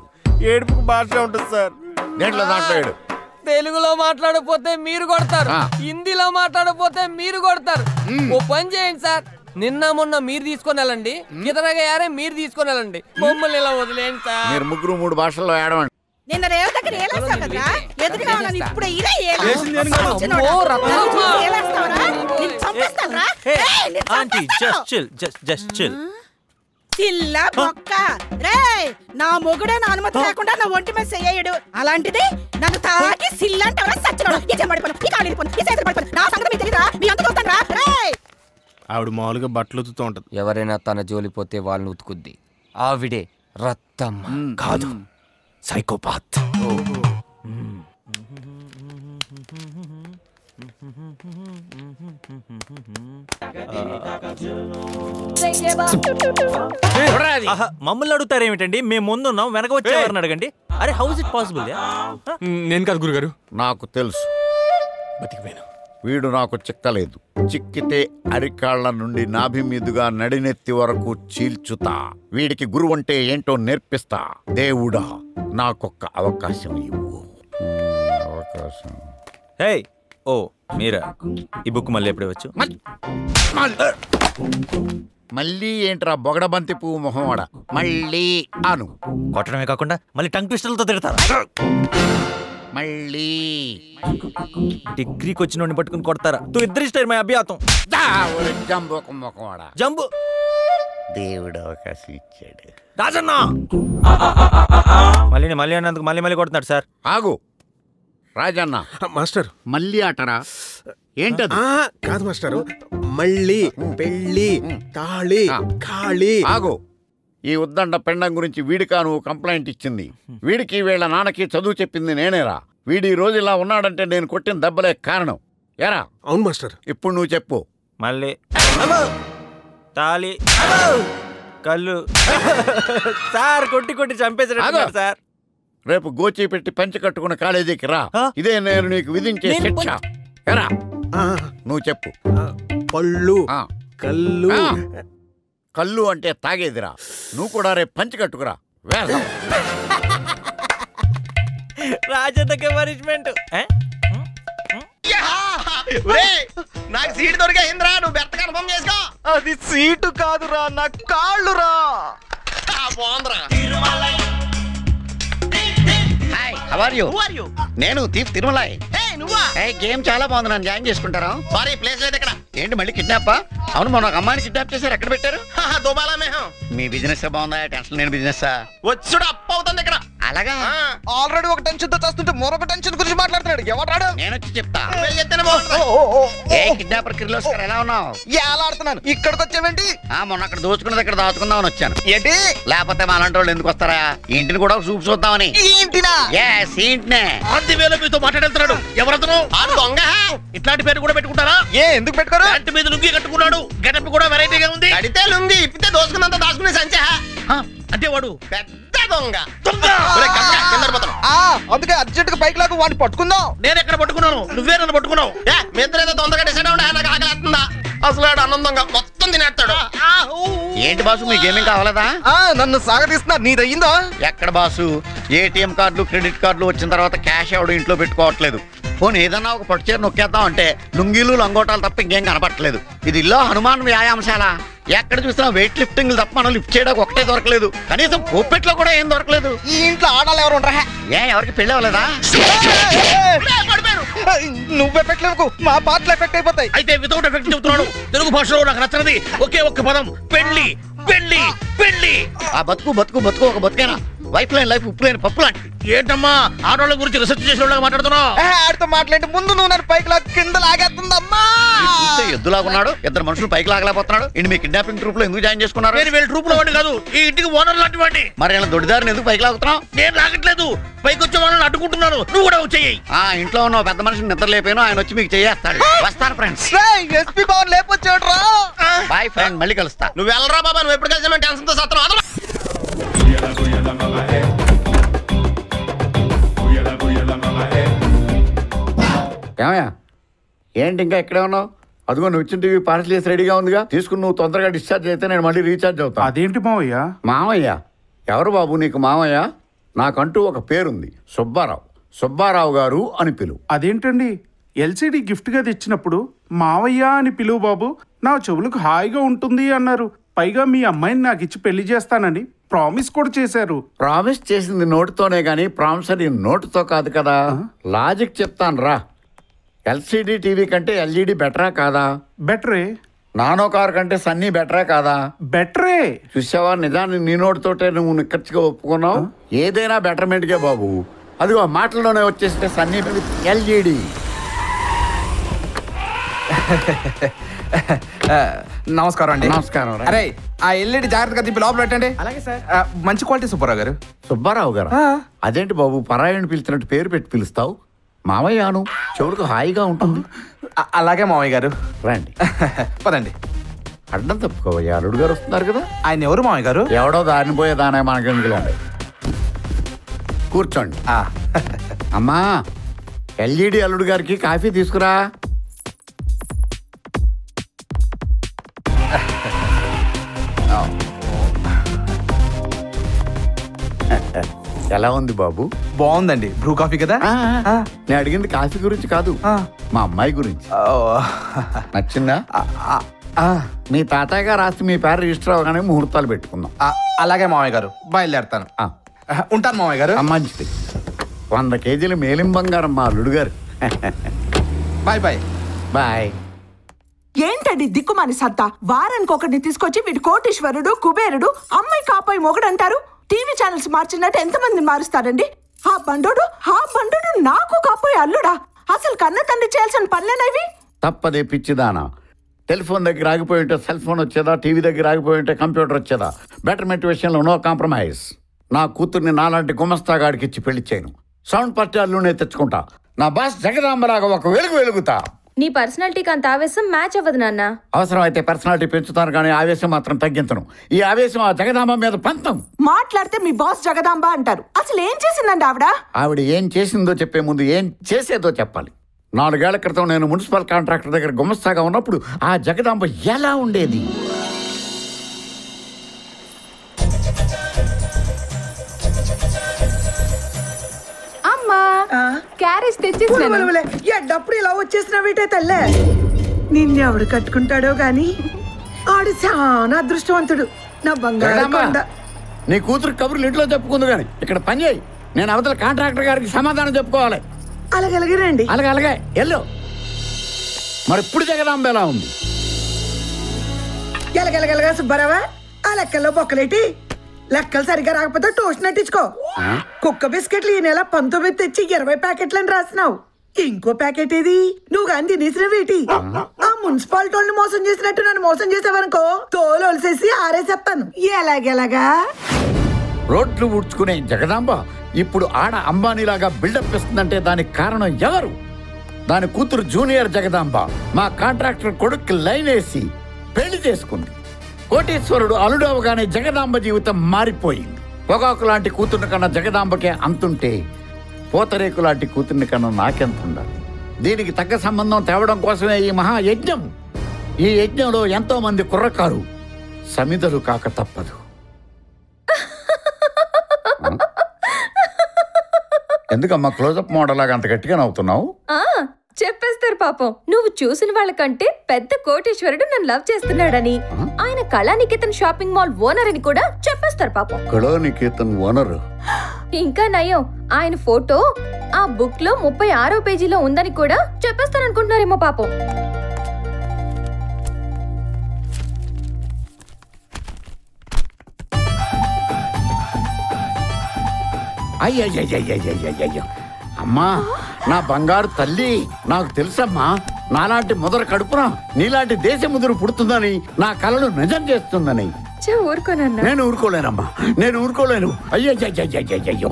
ఏడుపుకు భాష ఉంటుంది సార్. దేంట్లో దాంట్లో ఏడు. తెలుగులో మాట్లాడకపోతే మీరు కొడతారు, హిందీలో మాట్లాడకపోతే మీరు కొడతారు. ఓ పని చేయండి సార్, నిన్న మొన్న మీరు తీసుకొని వెళ్ళండి, కితరగయారే మీరు తీసుకొని వెళ్ళండి. మమ్మల్ని ఇలా వదిలేండి సార్. మీరు ముగ్గురు 3 భాషల్లో ఏడవండి. నిన్న రేవు దగ్గర ఏలేస్తావు కదరా, ఎదురుగా వాళ్ళని ఇప్పుడు ఇలా చిల్ల బొక్క రే. నా మొగుడే నా అనుమతి లేకుండా నా ఒంటి మీద చెయ్యడు, అలాంటిది నన్ను తాకి సిల్లంటావా? సచ్చినోడు ఈ చెమడిపోను, ఈ కాళ్ళు పడిపోను, ఈ చేతులు పడిపోను. నా సంగతి మీకు తెలీదా? మీ అంత చూస్తాను రా రే. ఆవిడ మామూలుగా బట్టలు ఉతుకుతూ ఉంటది. ఎవరైనా తన జోలిపోతే వాళ్ళని ఉతుకుద్ది. ఆవిడే రత్తమ్మ కాదు, సైకోపాత్. మమ్మల్ని అడుగుతారేమిటండి? మేము ముందున్నాం, వెనక వచ్చేవారిని అడగండి. అరే హౌ ఇస్ ఇట్ పాసిబుల్? నేను కాదు గురుగారు. నాకు తెలుసు, బతికిపోయాను. వీడు నాకు చిక్కలేదు. చిక్కితే అరికాళ్ల నుండి నాభి మీదుగా నడినెత్తి వరకు చీల్చుతా. వీడికి గురువు అంటే ఏంటో నేర్పిస్తా. దేవుడా, నాకొక్క అవకాశం ఇవ్వు. అవకాశం. హే ఓ మీరా, ఈ బుక్ మళ్ళీ ఎప్పుడే వచ్చు? మళ్ళీ ఏంట్రా బొగడబంతి పువ్వు మొహమాడ? మళ్ళీ అను. కొట్టడమే కాకుండా మళ్ళీ టంగ్ ట్విస్టర్లతో తిడతారు. మళ్ళీ డిగ్రీకి వచ్చిన పట్టుకుని కొడతారా? తూ ఇద్దరు ఇష్ట అభ్యాతం. జంబు మొహమాడ. జంబు. దేవుడు అవకాశం ఇచ్చాడు. రాజన్న మళ్ళీ అన్నందుకు మళ్ళీ కొడుతున్నాడు సార్. ఆగు రాజన్న. మాస్టర్ మళ్ళీ ఆటరా? ఏంటది? కాదు మాస్టరు, మళ్ళీ పెళ్ళి తాళి ఖాళీ. ఆగు. ఈ ఉద్దండ పెండం గురించి వీడికా నువ్వు కంప్లైంట్ ఇచ్చింది? వీడికి వీళ్ళ నాన్నకి చదువు చెప్పింది నేనేరా? వీడి రోజు ఇలా ఉన్నాడంటే నేను కొట్టిన దెబ్బలే కారణం. ఎరా? అవును మాస్టర్. ఇప్పుడు నువ్వు చెప్పు. మళ్ళీ తాళి కళ్ళు సార్ కొట్టి చంపేసాడు సార్. రేపు గోచి పెట్టి పంచి కట్టుకున్న కాలేజీకి రా. ఇదే నేను నీకు విధించే శిక్ష. ఎరా? నువ్వు చెప్పు. పళ్ళు కళ్ళు. కళ్ళు అంటే తాగేదిరా. నువ్వు కూడా రేపు పంచి కట్టుకురా. వేస రాజన్నకే పనిష్మెంట్. నాకు సీటు దొరికిందిరా, నువ్వు బెర్త కన్ఫర్మ్ చేసుకో. అది సీటు కాదురా, నా కాళ్ళు రా. బాగుందిరా. How are you? నేను తీఫ్ తిరుమలై. గేమ్ చాలా బాగుంది, నన్ను జాయిన్ చేసుకుంటారా? సారీ ప్లేస్ లేదు ఇక్కడ. ఏంటి మళ్ళీ కిడ్నాప్? అవును, మన ఒక అమ్మాయిని కిడ్నాప్ చేశారు. ఎక్కడ పెట్టారు? దుబాలా మేహం. మీ బిజినెస్ బాగుందా? టెన్షన్ లేని బిజినెస్. వచ్చుడు అప్ అవుతుంది ఇక్కడ. అలాగా? ఆల్రెడీ ఒక టెన్షన్ తో చేస్తుంటే మరొక టెన్షన్ గురించి మాట్లాడుతున్నాడు. ఎవరాడు? నేను వచ్చి చెప్తా. ఏ కిడ్నాపర్ కిర్లోస్కర్ ఎలా ఉన్నావు? ఎలా ఆడుతున్నాను? ఇక్కడికి వచ్చావేంటి? మొన్న అక్కడ దోచుకున్నది ఇక్కడ దాచుకుందామని వచ్చాను. ఏంటి? లేకపోతే మా అలాంటి వాళ్ళు ఎందుకు వస్తారా? ఇంటిని కూడా చూపు చూద్దామని. ఇంటినా? ఇంటినే. 10,000 మీతో మాట్లాడుతున్నాడు. ఎవరతను? దొంగ. ఇట్లాంటి పేరు కూడా పెట్టుకుంటారా? ఎందుకు పెట్టుకోరు? ఇంటి మీద లుంగి కట్టుకున్నాడు. గెటప్ కూడా వెరైటీగా ఉంది. అడితే లుంగి ఇప్పితే దోసుకున్నంత దాచుకునే సంచా. అంటే వాడు పెద్ద దొంగ. అందుకే అర్జెంట్ గా బైక్ లాగా వాడిని పట్టుకుందాం. నేను ఎక్కడ పట్టుకున్నాను? నువ్వే నన్ను పట్టుకున్నావు. మీ ఇద్దరు ఏదో తొందరగా డిసైడ్ అవ్వండి. నాకు ఆకలేస్తుందా? అసలు ఆనందంగా మొత్తం తినేస్తాడు. ఏంటి బాసు, మీ గేమింగ్ కావాలదా? నన్ను సాగదీస్తున్నా. నీదయ్యిందా? ఎక్కడ బాసు, ఏటీఎం కార్డులు క్రెడిట్ కార్డులు వచ్చిన తర్వాత క్యాష్ ఎవడు ఇంట్లో పెట్టుకోవట్లేదు. పోనీ ఏదన్నా ఒక పట్టు చీర నొక్కేద్దాం అంటే లుంగీలు లంగోటాలు తప్ప ఇంకేం కనపట్లేదు. ఇది ఇల్లు హనుమాన్ వ్యాయామశాల. ఎక్కడ చూసినా వెయిట్ లిఫ్టింగ్ తప్ప మనం లిఫ్ట్ చేయడానికి ఒకటే దొరకలేదు. కనీసం పోపెట్లో కూడా ఏం దొరకలేదు. ఈ ఇంట్లో ఆడాలి ఎవరు ఉండరా? ఎవరికి పెళ్ళి అవ్వలేదా? నువ్వే పెట్టలేవు, మా పాటలు ఎఫెక్ట్ అయిపోతాయి. అయితే వితౌట్ ఎఫెక్ట్ చెబుతున్నాడు. తెలుగు భాషలో నాకు నచ్చనిది ఒకే ఒక్క పదం, పెళ్లి పెళ్లి పెళ్లి. ఆ బతుకు బతుకు బతుకు ఒక బతుకేనా? వైఫ్ లైన్ లైఫ్ ఉప్పు లేని పప్పు లాంటి. ఏంటమ్మా ఆడవాళ్ళ గురించి రిసెర్చ్ చేసిన మాట్లాడుతున్నావు? ఆడితో మాట్లాడి ముందు నువ్వు నన్ను పైకి లాగా కింద లాగేస్తుందమ్మా. చూస్తే ఎద్దులాగున్నాడు. ఇద్దరు మనుషులు పైకి లాగలేకపోతున్నాడు. ఇంటి మీ కిడ్నాపింగ్ ట్రూప్ లో ఎందుకు జాయిన్ చేసుకున్నారు? నేను వీళ్ళ ట్రూప్ లో వాడిని కాదు, ఈ ఇంటికి ఓనర్ లాంటి వాడిని. మరి ఇలా దొడిదారిని ఎందుకు పైకి లాగుతున్నావు? నేను లాగట్లేదు, పైకి వచ్చే వాళ్ళని అడ్డుకుంటున్నాను. నువ్వు కూడా వచ్చేయి. ఇంట్లో ఉన్న పెద్ద మనిషిని నిద్ర లేపాను, ఆయన వచ్చి మీకు చేయేస్తాడు. వస్తాను ఫ్రెండ్స్. ఎస్పీ బాబు లేపొచ్చాడు రా. బాయ్ ఫ్రెండ్, మళ్ళీ కలుస్తా. నువ్వు వెళ్ళరా బాబా, నువ్వు ఎప్పుడు కలిసి టెన్షన్ తో సత్రం. ఏమయ్యా, ఏంటి ఇంకా ఇక్కడే ఉన్నావు? అదిగో నువ్వు ఇచ్చిన టీవీ పార్సల్ చేసి రెడీగా ఉందిగా, తీసుకుని నువ్వు తొందరగా డిశ్చార్జ్ అయితే నేను మళ్ళీ రీఛార్జ్ అవుతాను. అదేంటి మావయ్య? మామయ్య? ఎవరు బాబు నీకు మామయ్య? నాకంటూ ఒక పేరుంది, సుబ్బారావు. సుబ్బారావు గారు అని పిలువు. అదేంటండి, ఎల్సిడి గిఫ్ట్ గా తెచ్చినప్పుడు మావయ్య అని పిలువు బాబు, నా చెవులకు హాయిగా ఉంటుంది అన్నారు. పైగా మీ అమ్మాయిని నాకు ఇచ్చి పెళ్లి చేస్తానని ప్రామిస్ కూడా చేశారు. ప్రామిస్ చేసింది నోటుతోనే గానీ ప్రామిసరీ నోటుతో కాదు కదా. లాజిక్ చెప్తాను రా. ఎల్సిడి టీవీ కంటే ఎల్ఈడి బెటరా కాదా? బెటరే. నానో కార్ కంటే సన్నీ బెటరా కాదా? బెటరే. చూసావా, నిజాన్ని నీ నోటితోటే నువ్వు నిక్కచ్చిగా ఒప్పుకున్నావు. ఏదైనా బెటర్మెంట్కే బాబు. అదిగో మాటల్లోనే వచ్చేస్తే సన్నీ ఎల్ఈడి. నమస్కారం అండి. నమస్కారం. అరే ఆ ఎల్ఈడి జాగ్రత్తగా తిప్పి లోపల పెట్టండి. అలాగే సార్. మంచి క్వాలిటీ సుబ్బారావు గారు. సుబ్బారావు గారు? అదేంటి బాబు పరాయణ పిలిచినట్టు పేరు పెట్టి పిలుస్తావు? మామయ్యాను, చెవులకు హాయిగా ఉంటుంది. అలాగే మామయ్య గారు. రండి పదండి. అడ్డం తప్పుకోవయ్యా, అల్లుడు గారు వస్తున్నారు కదా. ఆయన ఎవరు మామయ్య గారు? ఎవడో దారిని పోయేదానే మనకెందుకులేండి. కూర్చోండి. అమ్మా, ఎల్ఈడి అల్లుడు గారికి కాఫీ తీసుకురా. ఎలా ఉంది బాబు? బాగుందండి. బ్రూ కాఫీ కదా? నేను అడిగింది కాఫీ గురించి కాదు, మా అమ్మాయి గురించి. నచ్చిందా? మీ తాతయ్య గారు రాసి మీ పేరు రిజిస్టర్ అవగానే ముహూర్తాలు పెట్టుకుందాం. అలాగే మామయ్య గారు, బయలుదేరుతాను. ఉంటాను మామయ్య గారు. మంచిది. 100 కేజీల మేలిం బంగారం మా అల్లుడు గారు. Bye bye. బాయ్. ఏంటండి దిక్కుమాని సత్తా? వారానికి ఒకరిని తీసుకొచ్చి వీడు కోటీశ్వరుడు, కుబేరుడు, అమ్మాయి కాపాయి మొగడంటారు. టీవీ ఛానల్స్ మార్చినట్టు ఎంతమంది మారుస్తారండి? ఆ బండోడు నాకు కాపాయి అల్లుడా? అసలు కన్న తండ్రి చేయాల్సిన పనులేనవి. తప్పదే పిచ్చిదానా. టెలిఫోన్ దగ్గర ఆగిపోయి ఉంటే సెల్ ఫోన్ వచ్చేదా, టీవీ దగ్గర ఆగిపోయి ఉంటే కంప్యూటర్ వచ్చేదా? బెటర్మెంట్ విషయంలో నో కాంప్రమైజ్. నా కూతుర్ని నాలాంటి గుమస్తాగాడికి ఇచ్చి పెళ్లి చేయను. సౌండ్ పార్టీ అల్లునే తెచ్చుకుంటా. నా బాస్ జగదాంబలాగా ఒక వెలుగుతా. నీ పర్సనాలిటీకి అంత ఆవేశం మ్యాచ్ అవ్వదు నాన్న. అవసరం అయితే పర్సనాలిటీ పెంచుతాను కానీ ఆవేశం మాత్రం తగ్గించను. ఈ ఆవేశం ఆ జగదాంబ మీద పంతం. మాట్లాడితే మీ బాస్ జగదాంబ అంటారు. అసలు ఏం చేసిందండి ఆవిడ? ఆవిడ ఏం చేసిందో చెప్పే ముందు ఏం చేసేదో చెప్పాలి. 4 ఏళ్ల క్రితం నేను మున్సిపల్ కాంట్రాక్టర్ దగ్గర గుమస్తాగా ఉన్నప్పుడు ఆ జగదాంబ ఎలా ఉండేది? అమ్మా, క్యారేజ్ తెచ్చేసాను. ఎడ్డప్పుడు ఇలా వచ్చేసిన వీటే తల్లే. నిన్నెవడు కట్టుకుంటాడో గాని ఆడు చాలా అదృష్టవంతుడు. నా బంగారు కొండ. నీ కూతురు కబుర్లు ఇంట్లో చెప్పుకుంది కానీ ఇక్కడ పని చేయి. నేను అవతల కాంట్రాక్టర్ గారికి సమాధానం చెప్పుకోవాలి. అలాగే రండి. అలాగే ఎల్లు. మరి ఇప్పుడు జగదాంబ ఎలా ఉంది? ఎలగెలగెలగా సుబ్బారావా, ఆ లెక్కల్లో బొక్కలేటి. లెక్కలు సరిగా రాకపోతే ట్యూషన్ నట్టించుకో. కుక్క బిస్కెట్లు ఈ నెల 19 తెచ్చి 20 ప్యాకెట్లని రాసినావు. ఇంకో ప్యాకెట్ ఏది? నువ్వు కానీ తినేసినవేటి? ఆ మున్సిపాలిటీ వాళ్ళని మోసం చేసినట్టు నన్ను మోసం చేసావనుకో, తోలు ఒలిసేసి ఆరేసేస్తాను. ఎలాగెలాగా? రోడ్లు ఊడ్చుకునే జగదాంబ ఇప్పుడు ఆడ అంబానీలాగా బిల్డప్ ఇస్తుందంటే దానికి కారణం ఎవరు? దాని కూతురు జూనియర్ జగదాంబ మా కాంట్రాక్టర్ కొడుక్కి లైన్ వేసి పెళ్లి చేసుకుంది. కోటీశ్వరుడు అల్లుడు అవగానే జగదాంబ జీవితం మారిపోయింది. పొగాకు లాంటి కూతుర్ని కన్నా జగదాంబకే అంతుంటే పూతరేకు లాంటి కూతుర్ని కన్నా నాకెంత ఉండాలి? దీనికి తగ్గ సంబంధం తేవడం కోసమే ఈ మహాయజ్ఞం. ఈ యజ్ఞంలో ఎంతో మంది కుర్రకారు సమిధలు కాక తప్పదు. ఎందుకమ్మా క్లోజప్ మోడల్ లాగా అంత గట్టిగా నవ్వుతున్నావు? చెప్పేస్తారు పాపం. నువ్వు చూసిన వాళ్ళకంటే పెద్ద కోటీశ్వరుడు నన్ను లవ్ చేస్తున్నాడని, ఆయన కళానికేతన్ షాపింగ్ మాల్ ఓనర్ అని కూడా చెప్పేస్తారు పాపం. కళానికేతన్ ఓనర్? ఇంకా నయం, ఆయన ఫోటో ఆ బుక్ లో 36వ పేజీలో ఉందని కూడా చెప్పేస్తారనుకుంటున్నారేమో పాపం. అయ్యయ్యయ్యయ్యయ్యయ్యో, అమ్మా నా బంగారు తల్లి, నాకు తెలుసమ్మా నాలాంటి ముదర కడుపున నీలాంటి దేశ ముదురు పుడుతుందని, నా కలలు నిజం చేస్తుందని. నేను ఊరుకోలేనమ్మా, నేను ఊరుకోలేను. అయ్యయ్యయ్యయ్యయ్యో,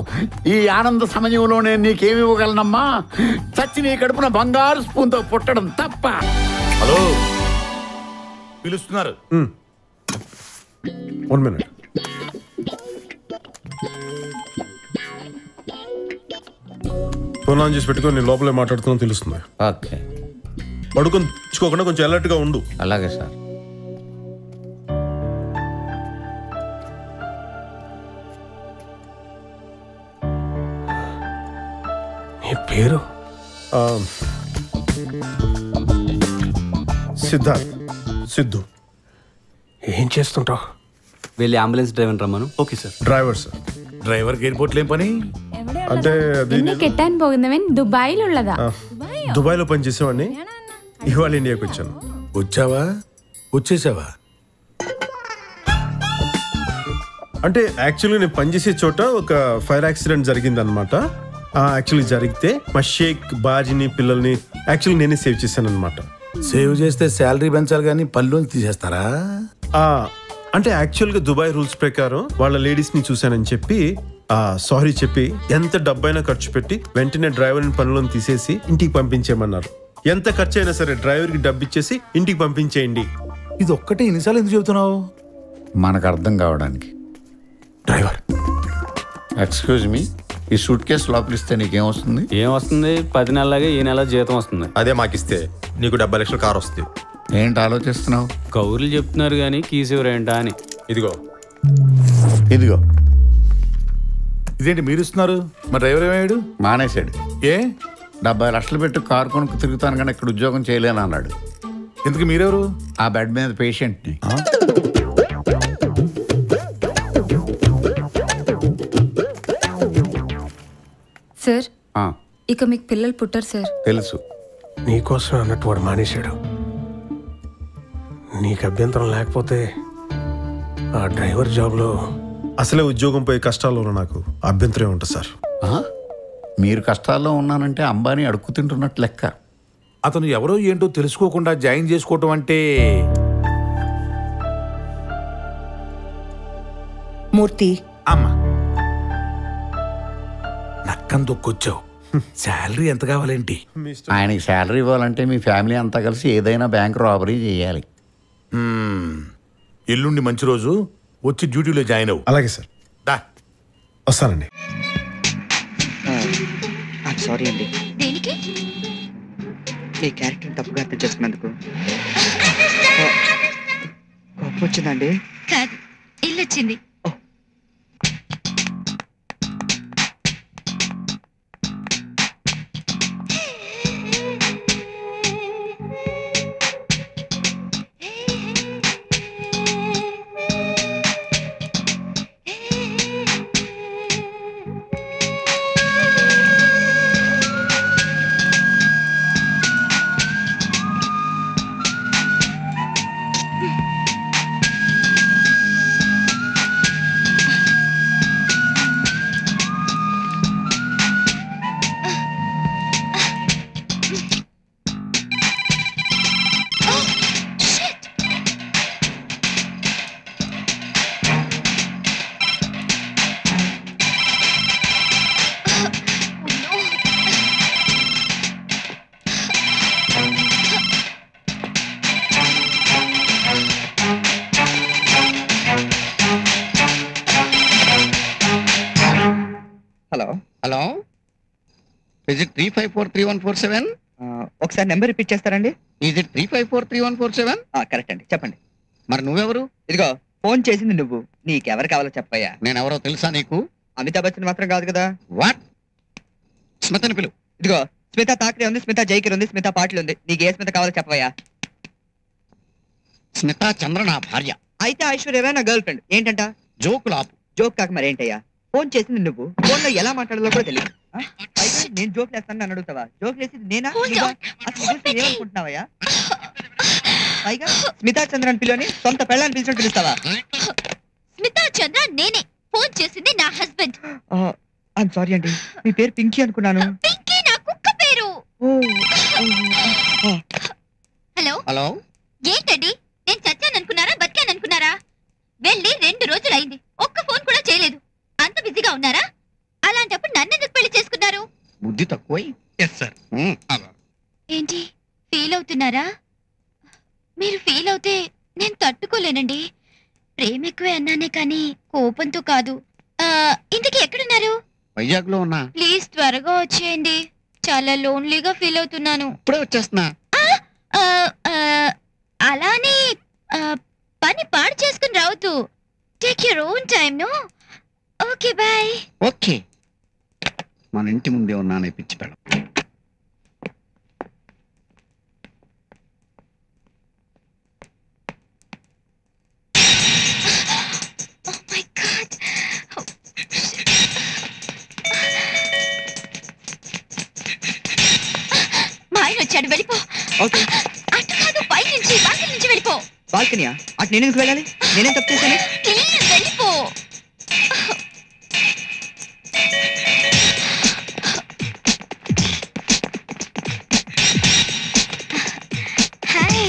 ఈ ఆనంద సమయంలో నేను నీకేమి ఇవ్వగలనమ్మా? చచ్చి నీ కడుపున బంగారు స్పూన్తో పుట్టడం తప్ప. హలో, పిలుస్తున్నారు. 1 minute. ఫోన్ ఆన్ చేసి పెట్టుకొని నేను లోపలే మాట్లాడుతున్నా తెలుస్తుంది. ఓకే, పడుకొని తెచ్చుకోకుండా కొంచెం అలర్ట్గా ఉండు. అలాగే సార్. నీ పేరు? సిద్ధార్థ్. సిద్ధు. ఏం చేస్తుంటావు? వెళ్ళి అంబులెన్స్ డ్రైవర్ రమ్మను. Okay sir. Driver sir. ഡ്രൈവർക്ക് എയർപോർട്ടിൽ ఏం పని? అంటే అది എന്നെ കെട്ടാൻ പോകുന്നവൻ ദുബായിലുള്ളതാ. దుబాయ్లో పనిచేసేవాడిని, ఇవాళ ఇండియాకి వచ్చాను. వచ్చావా వచ్చేసావా? అంటే యాక్చువల్గా నేను పనిచేసే చోట ఒక ఫైర్ యాక్సిడెంట్ జరిగిందనమాట. యాక్చువల్లీ జరిగితే మా షేక్ భార్యని పిల్లల్ని యాక్చువల్లీ నేనే సేవ్ చేశాను అనమాట. సేవ్ చేస్తే శాలరీ పెంచాలి కానీ పనిలోంచి తీసేస్తారా? అంటే యాక్చువల్గా దుబాయ్ రూల్స్ ప్రకారం వాళ్ళ లేడీస్ని చూశానని చెప్పి సారీ చెప్పి ఎంత డబ్బైనా ఖర్చు పెట్టి వెంటనే డ్రైవర్ని పనిలోని తీసేసి ఇంటికి పంపించేయమన్నారు. ఎంత ఖర్చు అయినా సరే డ్రైవర్కి డబ్బు ఇచ్చేసి ఇంటికి పంపించేయండి. ఇది ఒక్కటే ఎన్నిసార్లు ఎందుకు చెబుతున్నావు? మనకు అర్థం కావడానికి. డ్రైవర్, ఎక్స్క్యూజ్ మీ, ఈ సూట్ కేసు లోపల ఇస్తే నీకేమొస్తుంది? ఏమొస్తుంది? 10 నెలలాగే ఈ నెల జీతం వస్తుంది. అదే మాకిస్తే నీకు 70 లక్షల కారు వస్తుంది. ఏంటి ఆలోచిస్తున్నావు? కౌరులు చెప్తున్నారు కానీ కీసివరేంటా అని. ఇదిగో ఇదిగో. ఇదేంటి మీరు ఇస్తున్నారు? మరి డ్రైవర్ ఏమయ్యాడు? మానేశాడు. ఏ? 70 లక్షలు పెట్టి కారు కొనుక్కు తిరుగుతాను కానీ ఇక్కడ ఉద్యోగం చేయలేను అన్నాడు. ఎందుకు మీరెవరు? ఆ బెడ్ మీద పేషెంట్ని. సార్, ఇక మీకు పిల్లలు పుట్టారు సార్. తెలుసు. నీకోసం అన్నట్టు వాడు మానేశాడు. నీకు అభ్యంతరం లేకపోతే ఆ డ్రైవర్ జాబ్లో అసలే ఉద్యోగం పోయే కష్టాల్లో ఉన్న నాకు అభ్యంతరం ఉంటుంది సార్. మీరు కష్టాల్లో ఉన్నానంటే అంబానీ అడుక్కు తింటున్నట్టు లెక్క. అతను ఎవరో ఏంటో తెలుసుకోకుండా జాయిన్ చేసుకోవటం అంటే. మూర్తి, అమ్మా నక్కం దొక్కొచ్చావు. శాలరీ ఎంత కావాలేంటి? ఆయనకి శాలరీ ఇవ్వాలంటే మీ ఫ్యామిలీ అంతా కలిసి ఏదైనా బ్యాంక్ రాబరీ చేయాలి. ఎల్లుండి మంచి రోజు, వచ్చి డ్యూటీలో జాయిన్ అవ్వు. అలాగే సార్. వస్తానండి. సారీ అండి, దేనికి? మీ క్యారెక్టర్ తప్పుగా అర్థం చేసుకున్నందుకు. కోపం వచ్చిందండి? కాదు, ఇల్లు వచ్చింది. Hello hello, is it 3543147? ఒకసారి నెంబర్ రిపీట్ చేస్తారండి? Is it 3543147? కరెక్ట్ అండి, చెప్పండి. మరి నువ్వెవరు? ఇదిగో ఫోన్ చేసింది నువ్వు. నీకెవరు కావాలో చెప్పయ్యా. నేనెవరో తెలుసా నీకు? అమితాబ్ బచ్చన్ మాత్రం కాదు కదా. వాట్? స్మితని పిలు. ఇదిగో స్మిత థాక్రే ఉంది, స్మిత జైకిర్ ఉంది, స్మిత పాటిల్ ఉంది. నీకు ఏ స్మిత కావాలో చెప్పయ్యా. స్మితా చంద్ర నా భార్య. అయితే ఐశ్వర్య నా గర్ల్ ఫ్రెండ్. ఏంటంట? జోకులు ఆపు. జోక్ కాక మరేంటయ్యా? ఫోన్ చేసింది నువ్వు, ఫోన్ లో ఎలా మాట్లాడాలో కూడా తెలియదు. నేను జోక్ వేస్తాను అని అడుగుతావా? జోక్ వేసింది నేనా? అసలు ఏమనుకుంటున్నావయ్యా? పైగా స్మితా చంద్ర అని పిలువని సొంత పెళ్ళాన్ని పిలిచినట్టు పిలుస్తావా? స్మితా చంద్ర నేనే. ఫోన్ చేసింది నా హస్బెండ్. ఐమ్ సారీ అండి, మీ పేరు పింకీ అనుకున్నాను. పింకీ నా కుక్క పేరు. హలో హలో, ఏంటండి? నేను చచ్చాననుకున్నారా బతికాననుకున్నారా? వెళ్ళి 2 రోజులైంది, ఒక్క ఫోన్ కూడా చేయలేదు. అంత బిజీగా ఉన్నారా? అలాంటప్పుడు నన్నెందుకు పెళ్లి చేసుకున్నారు? బుద్ధి తక్కువై. Yes sir. ఏంటి ఫీల్ అవుతున్నారా? మీరు ఫీల్ అవుతే నేను తట్టుకోలేనండి. ప్రేమ ఎక్కువే అన్నానే కానీ కోపంతో కాదు. ఇంతకీ ఎక్కడున్నారు? వైజాగ్ లో ఉన్నా. ప్లీజ్ త్వరగా వచ్చేయండి, చాలా లోన్లీగా ఫీల్ అవుతున్నాను. ఇప్పుడే వచ్చేస్తున్నా. అలానే పని పాడు చేసుకుని రావద్దు. Take your own time. No. Okay bye. Okay. మన ఇంటి ముందే ఉన్నానే పిచ్చి పెళ్ళం. ఓకే అటు కాదు పై నుంచి బాల్కనీ నుంచి వెళ్ళిపో. బాల్కనీయా? అటు నేను ఎందుకు వెళ్ళాలి? నేనేం తప్పు చేశాను? ప్లీజ్ వెళ్ళిపో. Hi.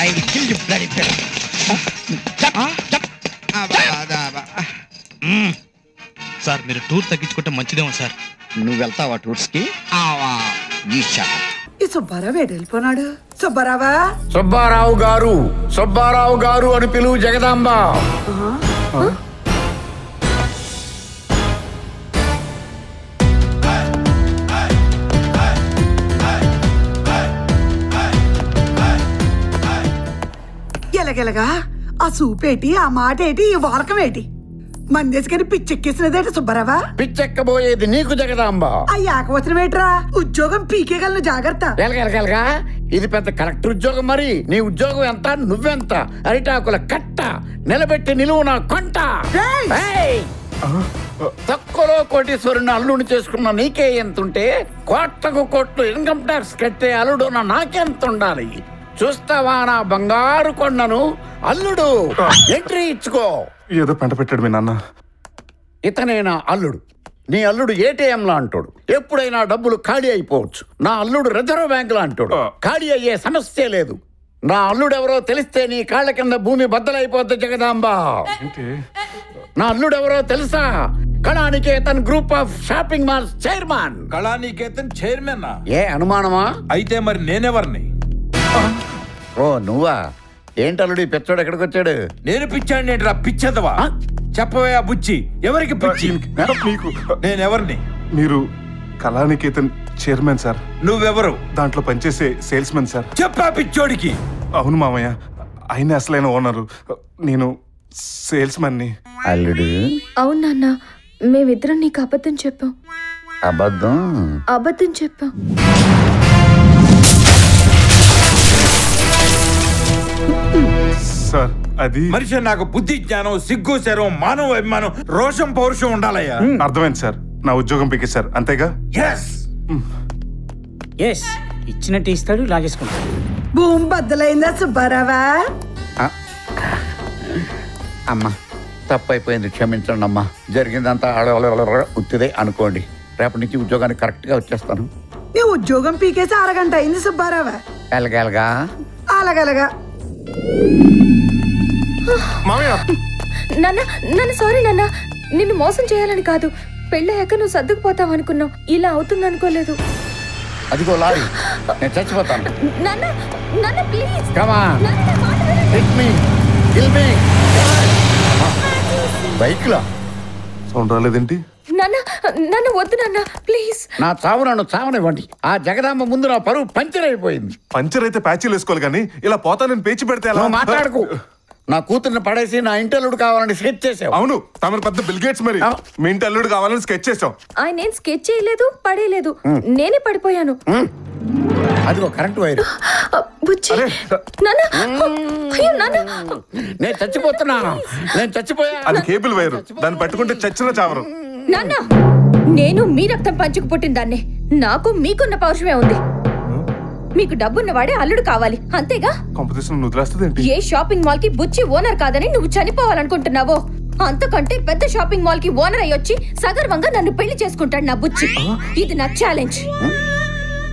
I will kill you, bloody fellow. Sir మీరు టూర్ తగ్గించుకుంటే మంచిదేమో సార్. నువ్వు వెళ్తావా టూర్స్ కి? ఈ సుబ్బారావు ఎటు వెళ్ళిపోనాడు? సుబ్బారావా? సుబ్బారావు గారు అని పిలువు జగదాంబ. ఎలగెలగా ఆ సూపేటి, ఆ మాట ఏంటి, ఈ వాలకం ఏంటి? మందేసుకని పిచ్చెక్కేసినదేంటి సుబ్బారావా? పిచ్చెక్కబోయేది నీకు జగదాంబ. ఆ ఏకవచనం ఏంట్రా? ఉద్యోగం పీకేగలను జాగ్రత్త. ఎలగెలగెలగా ఇది పెద్ద కలెక్టర్ ఉద్యోగం. మరి నీ ఉద్యోగం ఎంత, నువ్వెంత? అరిటాకుల కట్ట నిలబెట్టి నిలువు నా కొంట. తక్కువలో కోటీశ్వరుని అల్లుడిని చేసుకున్న నీకే ఎంతుంటే కోట్లకు కోట్లు ఇన్కమ్ ట్యాక్స్ కట్టే అల్లుడు నాకెంత ఉండాలి? చూస్తావా నా బంగారు కొండను? అల్లుడు ఎంట్రీ ఇచ్చుకో. ఏదో పెంట పెట్టాడు మీ నాన్న. ఇతనేనా అల్లుడు? నీ అల్లుడు ఏటీఎం లా అంటాడు. ఎప్పుడైనా డబ్బులు ఖాళీ అయిపోవచ్చు. నా అల్లుడు రిజర్వ్ బ్యాంక్ లా అంటాడు. ఖాళీ అయ్యే సమస్య లేదు. నా అల్లుడు ఎవరో తెలిస్తే నీ కాళ్ళ కింద భూమి బద్దలైపోద్ది జగదాంబ. నా అల్లుడు ఎవరో తెలుసా? Kalaniketan group of shopping malls chairman. Kalaniketan chairman? ఏ అనుమానమా? అయితే మరి నేనెవరిని? ఓ నువ్వా? ఏంటల్లుడు పిచ్చోడు ఎక్కడికి వచ్చాడు? నేను పిచ్చాడు ఏంట్రా పిచ్చదవా? చెప్పవే ఆ బుచ్చి, ఎవరికి పిచ్చి? మీకు. నేనెవరిని? మీరు కళానికేతన్ చైర్మన్ సార్. నువ్వెవరు? దాంట్లో పనిచేసే సేల్స్ మెన్ సార్. చెప్పా పిచ్చోడికి. అవును మామయ్య, ఆయన అసలైన ఓనరు. నేను సేల్స్ మన్ని. అల్లుడు. అవును నాన్న, మేమిద్దరం నీకు అబద్ధం చెప్పాం. అబద్ధం చెప్పాం. సార్ అది మనిషి నాకు బుద్ధి, జ్ఞానం, సిగ్గు, శరం, మానవ అభిమానం, రోషం, పౌరుషం ఉండాలయ్యా. అర్థమైంది సార్. నా ఉద్యోగం పీకేశారు అంతేగా? ఇచ్చినట్టు ఇస్తాడు, లాగేసుకుంటాడు. భూమి బద్దలైందా సుబ్బారావా? అమ్మా తప్పైపోయింది, క్షమించండి అమ్మా. జరిగిందంతా ఉత్తిదే అనుకోండి. రేపటి నుంచి ఉద్యోగానికి కరెక్ట్ గా వచ్చేస్తాను. నీ ఉద్యోగం పీకేసి అరగంట అయింది సుబ్బారావా. ఎలగెలగా అలాగలగా. నాన్న సారీ నాన్న, నిన్ను మోసం చేయాలని కాదు. పెళ్ళయ్యాక నువ్వు సర్దుకుపోతావు అనుకున్నావు, ఇలా అవుతుంది అనుకోలేదు. అదిగో లారీ, నేను చచ్చిపోతాను. నాన్న please. Come on. Hit me. Kill me. Bike లో సౌండ్ రాలేదేంటి? నన్ను వద్దు నాన్న ప్లీజ్. నా చావు నన్ను చావనివ్వండి. ఆ జగదాంబ ముందు నా పరువు పంచర్ అయిపోయింది. పంచర్ అయితే ప్యాచీలు వేసుకోవాలి కానీ ఇలా పోతానని పేచి పెడితే ఎలా? మాట్లాడకు. నా కూతుర్ని పడేసి నా ఇంటి అల్లుడు కావాలని స్కెచ్ చేసావు. అవును, తమరు పెద్ద బిల్ గేట్స్. మరి మీ ఇంటి అల్లుడు కావాలని స్కెచ్ చేసావు. ఆయన నేను స్కెచ్ చేయలేదు, పడేయలేదు, నేనే పడిపోయాను. అదిగో కరెంట్ వైర్. నేను చచ్చిపోతున్నాను. నేను చచ్చిపోయా. అది కేబుల్ వైర్, దాన్ని పట్టుకుంటే చచ్చిన చావరు. నాన్న, నేను మీ రక్తం పంచుకు పుట్టిన దాన్ని. నాకు మీకున్న పౌరుషమే ఉంది. మీకు డబ్బున్నవాడే అల్లుడు కావాలి, అంతేగా? ఏ షాపింగ్ మాల్ కి బుచ్చి ఓనర్ కాదని నువ్వు చనిపోవాలనుకుంటున్నావో, అంతకంటే పెద్ద షాపింగ్ మాల్ కి ఓనర్ అయ్యొచ్చి సగర్వంగా నన్ను పెళ్లి చేసుకుంటాడు నా బుచ్చి. ఇది నా ఛాలెంజ్.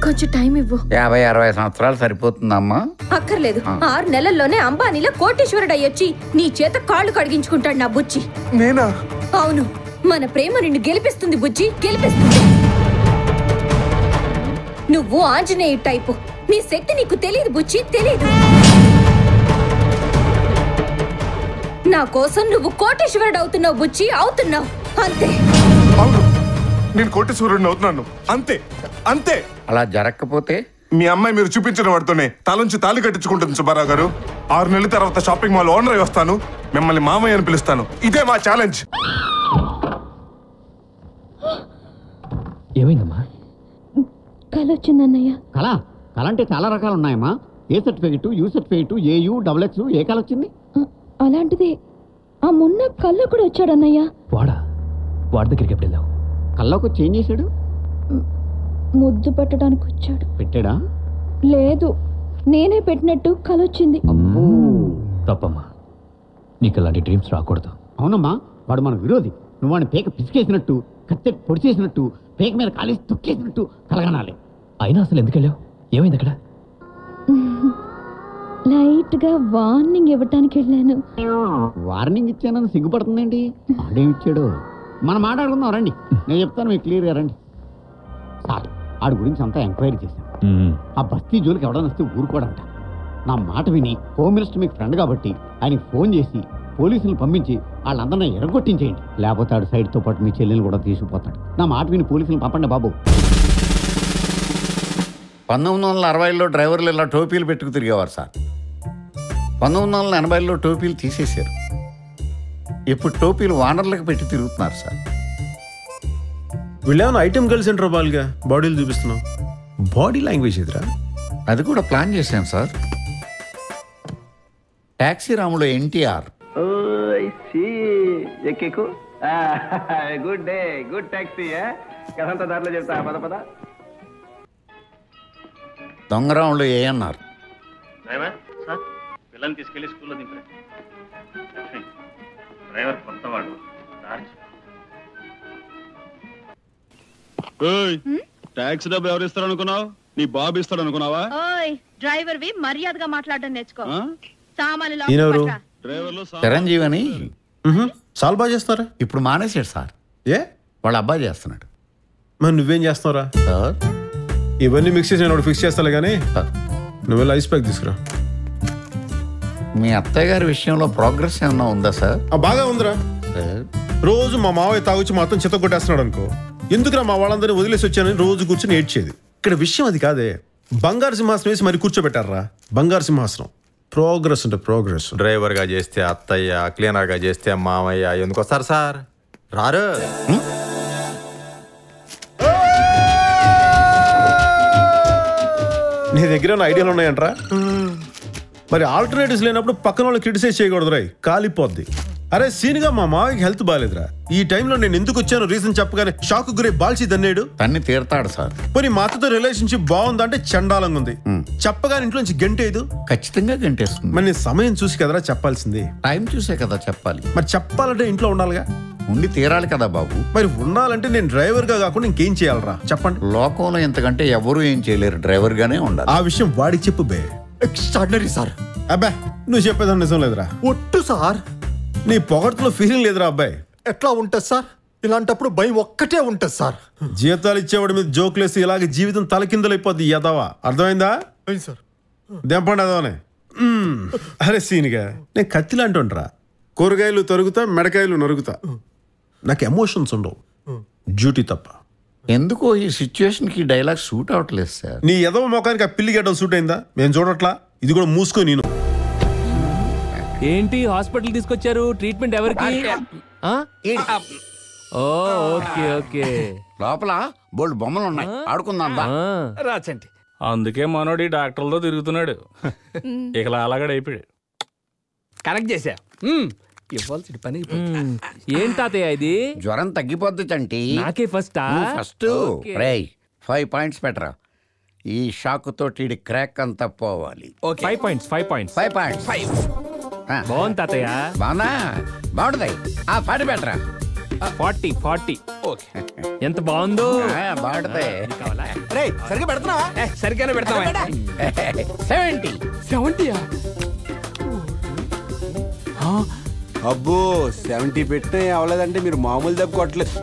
కొంచెం టైం ఇవ్వు. 50-60 సంవత్సరాలు సరిపోతుందమ్మా. అక్కర్లేదు, 6 నెలల్లోనే అంబానీలో కోటీశ్వరుడు అయ్యొచ్చి నీ చేత కాళ్ళు కడిగించుకుంటాడు నా బుచ్చి. నేనా? అవును, మన ప్రేమ నిన్ను గెలిపిస్తుంది బుజ్జి, గెలిపిస్తుంది. నువ్వు ఆంజనేయ టైపు. నీ శక్తి నీకు తెలియదు బుచ్చి, తెలియదు. నా కోసం నువ్వు కోటేశ్వరుడు అవుతున్నావు బుచ్చి, అవుతున్నావు అంతే. అవును, నేను కోటేశ్వరుడిని అవుతున్నాను, అంతే అంతే. అలా జరగకపోతే మీ అమ్మాయి మీరు చూపించిన వాడితోనే తలంచి తాళి కట్టించుకుంటుంది సుబ్బారావు గారు. 6 నెలల తర్వాత షాపింగ్ మాల్ ఓనర్ అయి వస్తాను, మిమ్మల్ని మామయ్య అని పిలుస్తాను. ఇదే మా ఛాలెంజ్. ఏమైందమ్మా? కళ వచ్చిందన్నయ్య. కళ అంటే చాలా రకాలు ఉన్నాయమ్మా. A certificate, U certificate, AU XX ఏ కళ వచ్చింది? అలాంటిదే ఆ మొన్న కళ్ళ కూడా వచ్చాడన్నయ్య. వాడి దగ్గరికి ఎప్పుడు వెళ్ళావు? కళ్ళకు చేంజ్ చేశాడు. ముద్దు పెట్టడానికి వచ్చాడు. పెట్టాడా? లేదు, నేనే పెట్టినట్టు కళ వచ్చింది. తప్పమ్మా, నీకు అలాంటి డ్రీమ్స్ రాకూడదు. అవునమ్మా, వాడు మన విరోధి. నువ్వు వాడిని పేక పిసికేసినట్టు, కత్తె పొడి చేసినట్టు, పేక మీద కాలేసి తొక్కేసినట్టు కలగనాలి. అయినా అసలు ఎందుకు వెళ్ళావు? ఏమైంది అక్కడ? లైట్ గా వార్నింగ్ ఇవ్వటానికి వెళ్ళాను. వార్నింగ్ ఇచ్చానని సిగ్గుపడుతుందండి. ఆడేమి ఇచ్చాడు? మనం మాట్లాడుకుందాం రండి, నేను చెప్తాను మీకు క్లియర్గా రండి. సార్, ఆడి గురించి అంతా ఎంక్వైరీ చేశాను. ఆ బస్తీ జోలికి ఎవడన్నా వస్తే ఊరుకోడంట. నా మాట విని హోమ్ మినిస్టర్ మీకు ఫ్రెండ్ కాబట్టి ఆయనకి ఫోన్ చేసి పోలీసులు పంపించి వాళ్ళందరినీ ఎరగొట్టించేయండి. లేకపోతే ఆడు సైడ్తో పాటు మీ చెల్లెలు కూడా తీసుకుపోతాడు. నా మాట విని పోలీసులు పంపండి బాబు. 1960లో డ్రైవర్లు ఇలా టోపీలు పెట్టుకు తిరిగేవారు సార్. 1980లో టోపీలు తీసేశారు. ఇప్పుడు టోపీలు వానర్లకు పెట్టి తిరుగుతున్నారు సార్. వీళ్ళేమన్నా ఐటమ్ గర్ల్స్ సెంటర్ బాల్గా బాడీలు చూపిస్తున్నావు. బాడీ లాంగ్వేజ్ ఎదురా? అది కూడా ప్లాన్ చేశాను సార్. టాక్సీ రాములో NTR. Good day, good taxi. కదంతా దారిలో చెప్తా, పద పద. దొంగరాములో ANR. పిల్లల్ని తీసుకెళ్లి స్కూల్లో దింపే. డ్రైవర్ కొత్తవాడు. ట్యాక్సీ డబ్బులు ఎవరు ఇస్తారు అనుకున్నావు? నీ బాబు ఇస్తాడు అనుకున్నావా? డ్రైవర్ వి మర్యాదగా మాట్లాడడం నేర్చుకో. చిరంజీవి అని చాలా బాగా చేస్తారా? ఇప్పుడు మానేశాడు సార్. ఏ? వాళ్ళ అబ్బాయి చేస్తున్నాడు. మరి నువ్వేం చేస్తావురా? సార్ ఇవన్నీ మిక్స్ చేసి నేను ఫిక్స్ చేస్తాలే కానీ నువ్వు ఐస్ ప్యాక్ తీసుకురా. మీ అత్తయ్య గారి విషయంలో ప్రోగ్రెస్ ఏమన్నా ఉందా సార్? బాగా ఉందిరా. రోజు మా మావయ్య తాగొచ్చి మొత్తం చెత్త కొట్టేస్తున్నాడు అనుకో. ఎందుకురా మా వాళ్ళందరినీ వదిలేసి వచ్చానని రోజు కూర్చొని ఏడ్చేది. ఇక్కడ విషయం అది కాదే. బంగారు సింహాసనం వేసి మరి కూర్చోబెట్టారా. బంగారు సింహాసనం. ప్రోగ్రెస్ అంటే ప్రోగ్రెస్. డ్రైవర్గా చేస్తే అత్తయ్య, క్లీనర్గా చేస్తే మామయ్య. ఎందుకు వస్తారు సార్? రారు. నీ దగ్గర ఐడియాలు ఉన్నాయంట్రా? మరి ఆల్టర్నేటివ్స్ లేనప్పుడు పక్కన వాళ్ళు క్రిటిసైజ్ చేయకూడదు రాయ్, కాలిపోద్ది. అరే సీన్గా మా మావయ్యకి హెల్త్ బాగాలేదురా. ఈ టైంలో నేను ఎందుకు వచ్చాను రీజన్ చెప్పగానే షాక్ గురై బాల్చి దన్నేడు. తన్ని తీరుతాడు సార్. పోనీ మా అత్తతో రిలేషన్షిప్ బాగుందా అంటే చండాలంగా ఉంది. చెప్పగానే ఇంట్లో నుంచి గంటేదు. ఖచ్చితంగా గంటేస్తుంది. మరి నేను సమయం చూసి కదరా చెప్పాల్సింది. టైం చూసే కదా చెప్పాలి. మరి చెప్పాలంటే ఇంట్లో ఉండాలిగా. ఉండి తీరాలి కదా బాబు. మరి ఉండాలంటే నేను డ్రైవర్ గా కాకుండా ఇంకేం చేయాలరా చెప్పండి. లోకంలో ఎంతకంటే ఎవరు ఏం చేయలేరు, డ్రైవర్ గానే ఉండాలి. ఆ విషయం వాడికి చెప్పు బే. Extraordinary sir. అబ్బా నువ్వు చెప్పేదాన్ని నిజం లేదురా. ఒట్టు సార్. నీ పొగట్టులో ఫీలింగ్ లేదురా అబ్బాయి. ఎట్లా ఉంటుంది సార్? ఇలాంటప్పుడు భయం ఒక్కటే ఉంటుంది సార్. జీతాలు ఇచ్చేవాడి మీద జోకులేసి ఇలాగే జీవితం తలకిందలైపోద్ది యదవా. అర్థమైందా? సార్ దెంపండి అదవనే. అరే సీనిగా నేను కత్తిలా అంటుండ్రా. కూరగాయలు తరుగుతా, మెడకాయలు నరుగుతా. నాకు ఎమోషన్స్ ఉండవు, డ్యూటీ తప్ప. ఎందుకో ఈ సిచ్యువేషన్ కి డైలాగ్ సూట్ అవట్లేదు సార్. నీ ఎదవ మొఖానికి ఆ పిల్లి గడ్డలు సూట్ అయిందా? మేము చూడట్లా. ఇది కూడా మూసుకో. నేను ఏంటి హాస్పిటల్ తీసుకొచ్చారు? ట్రీట్మెంట్ ఎవరికి? Okay okay. లోపల బోల్డ్ బొమ్మలు ఉన్నాయి, ఆడుకుందాం రాచండి. అందుకే మనోడి డాక్టర్లతో తిరుగుతున్నాడు. ఇక అలాగడ అయిపోయాడు. కనెక్ట్ చేశా. ఇవ్వాల్సిన పని. ఏం తాతయ్య ఇది? జ్వరం తగ్గిపోద్ది చంటి. నాకే ఫస్ట్. 5 పాయింట్స్ పెట్టరా. ఈ షాక్ తోటి క్రాక్ అంతా పోవాలి. 5 పాయింట్స్. బాగుంది తాతయ్య. బాగుందా? బాగుంటుంది. 40 పెట్టరా. 40. ఓకే. ఎంత బాగుందో. బాగుంటుంది. సరిగ్గా పెడుతున్నావా? సరిగ్గానే పెడతావా? 70. అబ్బో 70 పెట్టినా అవ్వలేదంటే మీరు మామూలు దెబ్బ కొట్టలేదు.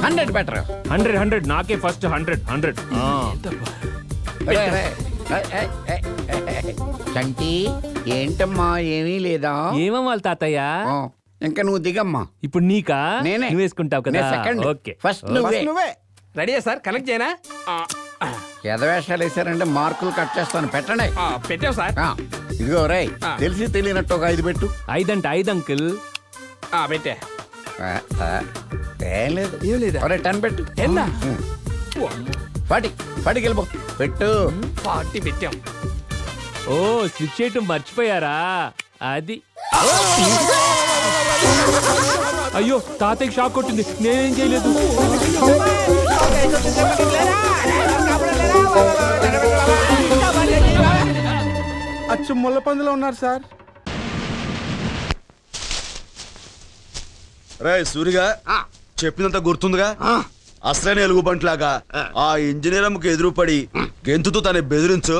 100 పెట్టరా. 100. నాకే ఫస్ట్ 100. చంటి ఏంటమ్మా ఏమీ లేదా? ఏమవ్వాలి తాతయ్య? ఇంకా నువ్వు దిగమ్మా. ఇప్పుడు నీకా? నేనే. నువ్వు వేసుకుంటావు కదా. నేను second. ఓకే. ఫస్ట్ నువ్వే. రెడీయా సార్? కనెక్ట్ చేయనా? ఎదవేషాలు వేసారంటే మార్కులు కట్ చేస్తాను. పెట్టండి. పెట్టావు సార్. ఇదిగో రేయ్, తెలిసి తెలియనట్టు ఒక 5 పెట్టు. 5 అంటే 5 అంకుల్. పెట్టే. ఏం లేదు. 10 పెట్టు. 40 వెళ్ళిపో. పెట్టు. 40 పెట్టాం. ఓ స్విచ్ చేయటం మర్చిపోయారా? అది. అయ్యో తాతయ్యకి షాక్ కొట్టింది. నేనేం చేయలేదు. అచ్చు ముళ్ళ పందులో ఉన్నారు సార్. రే సూరిగా చెప్పినంత గుర్తుందిగా? అసలైన ఎలుగుబంట్లాగా ఆ ఇంజనీర్ అమ్మకు ఎదురుపడి గెంతుతో తన బెదిరించు,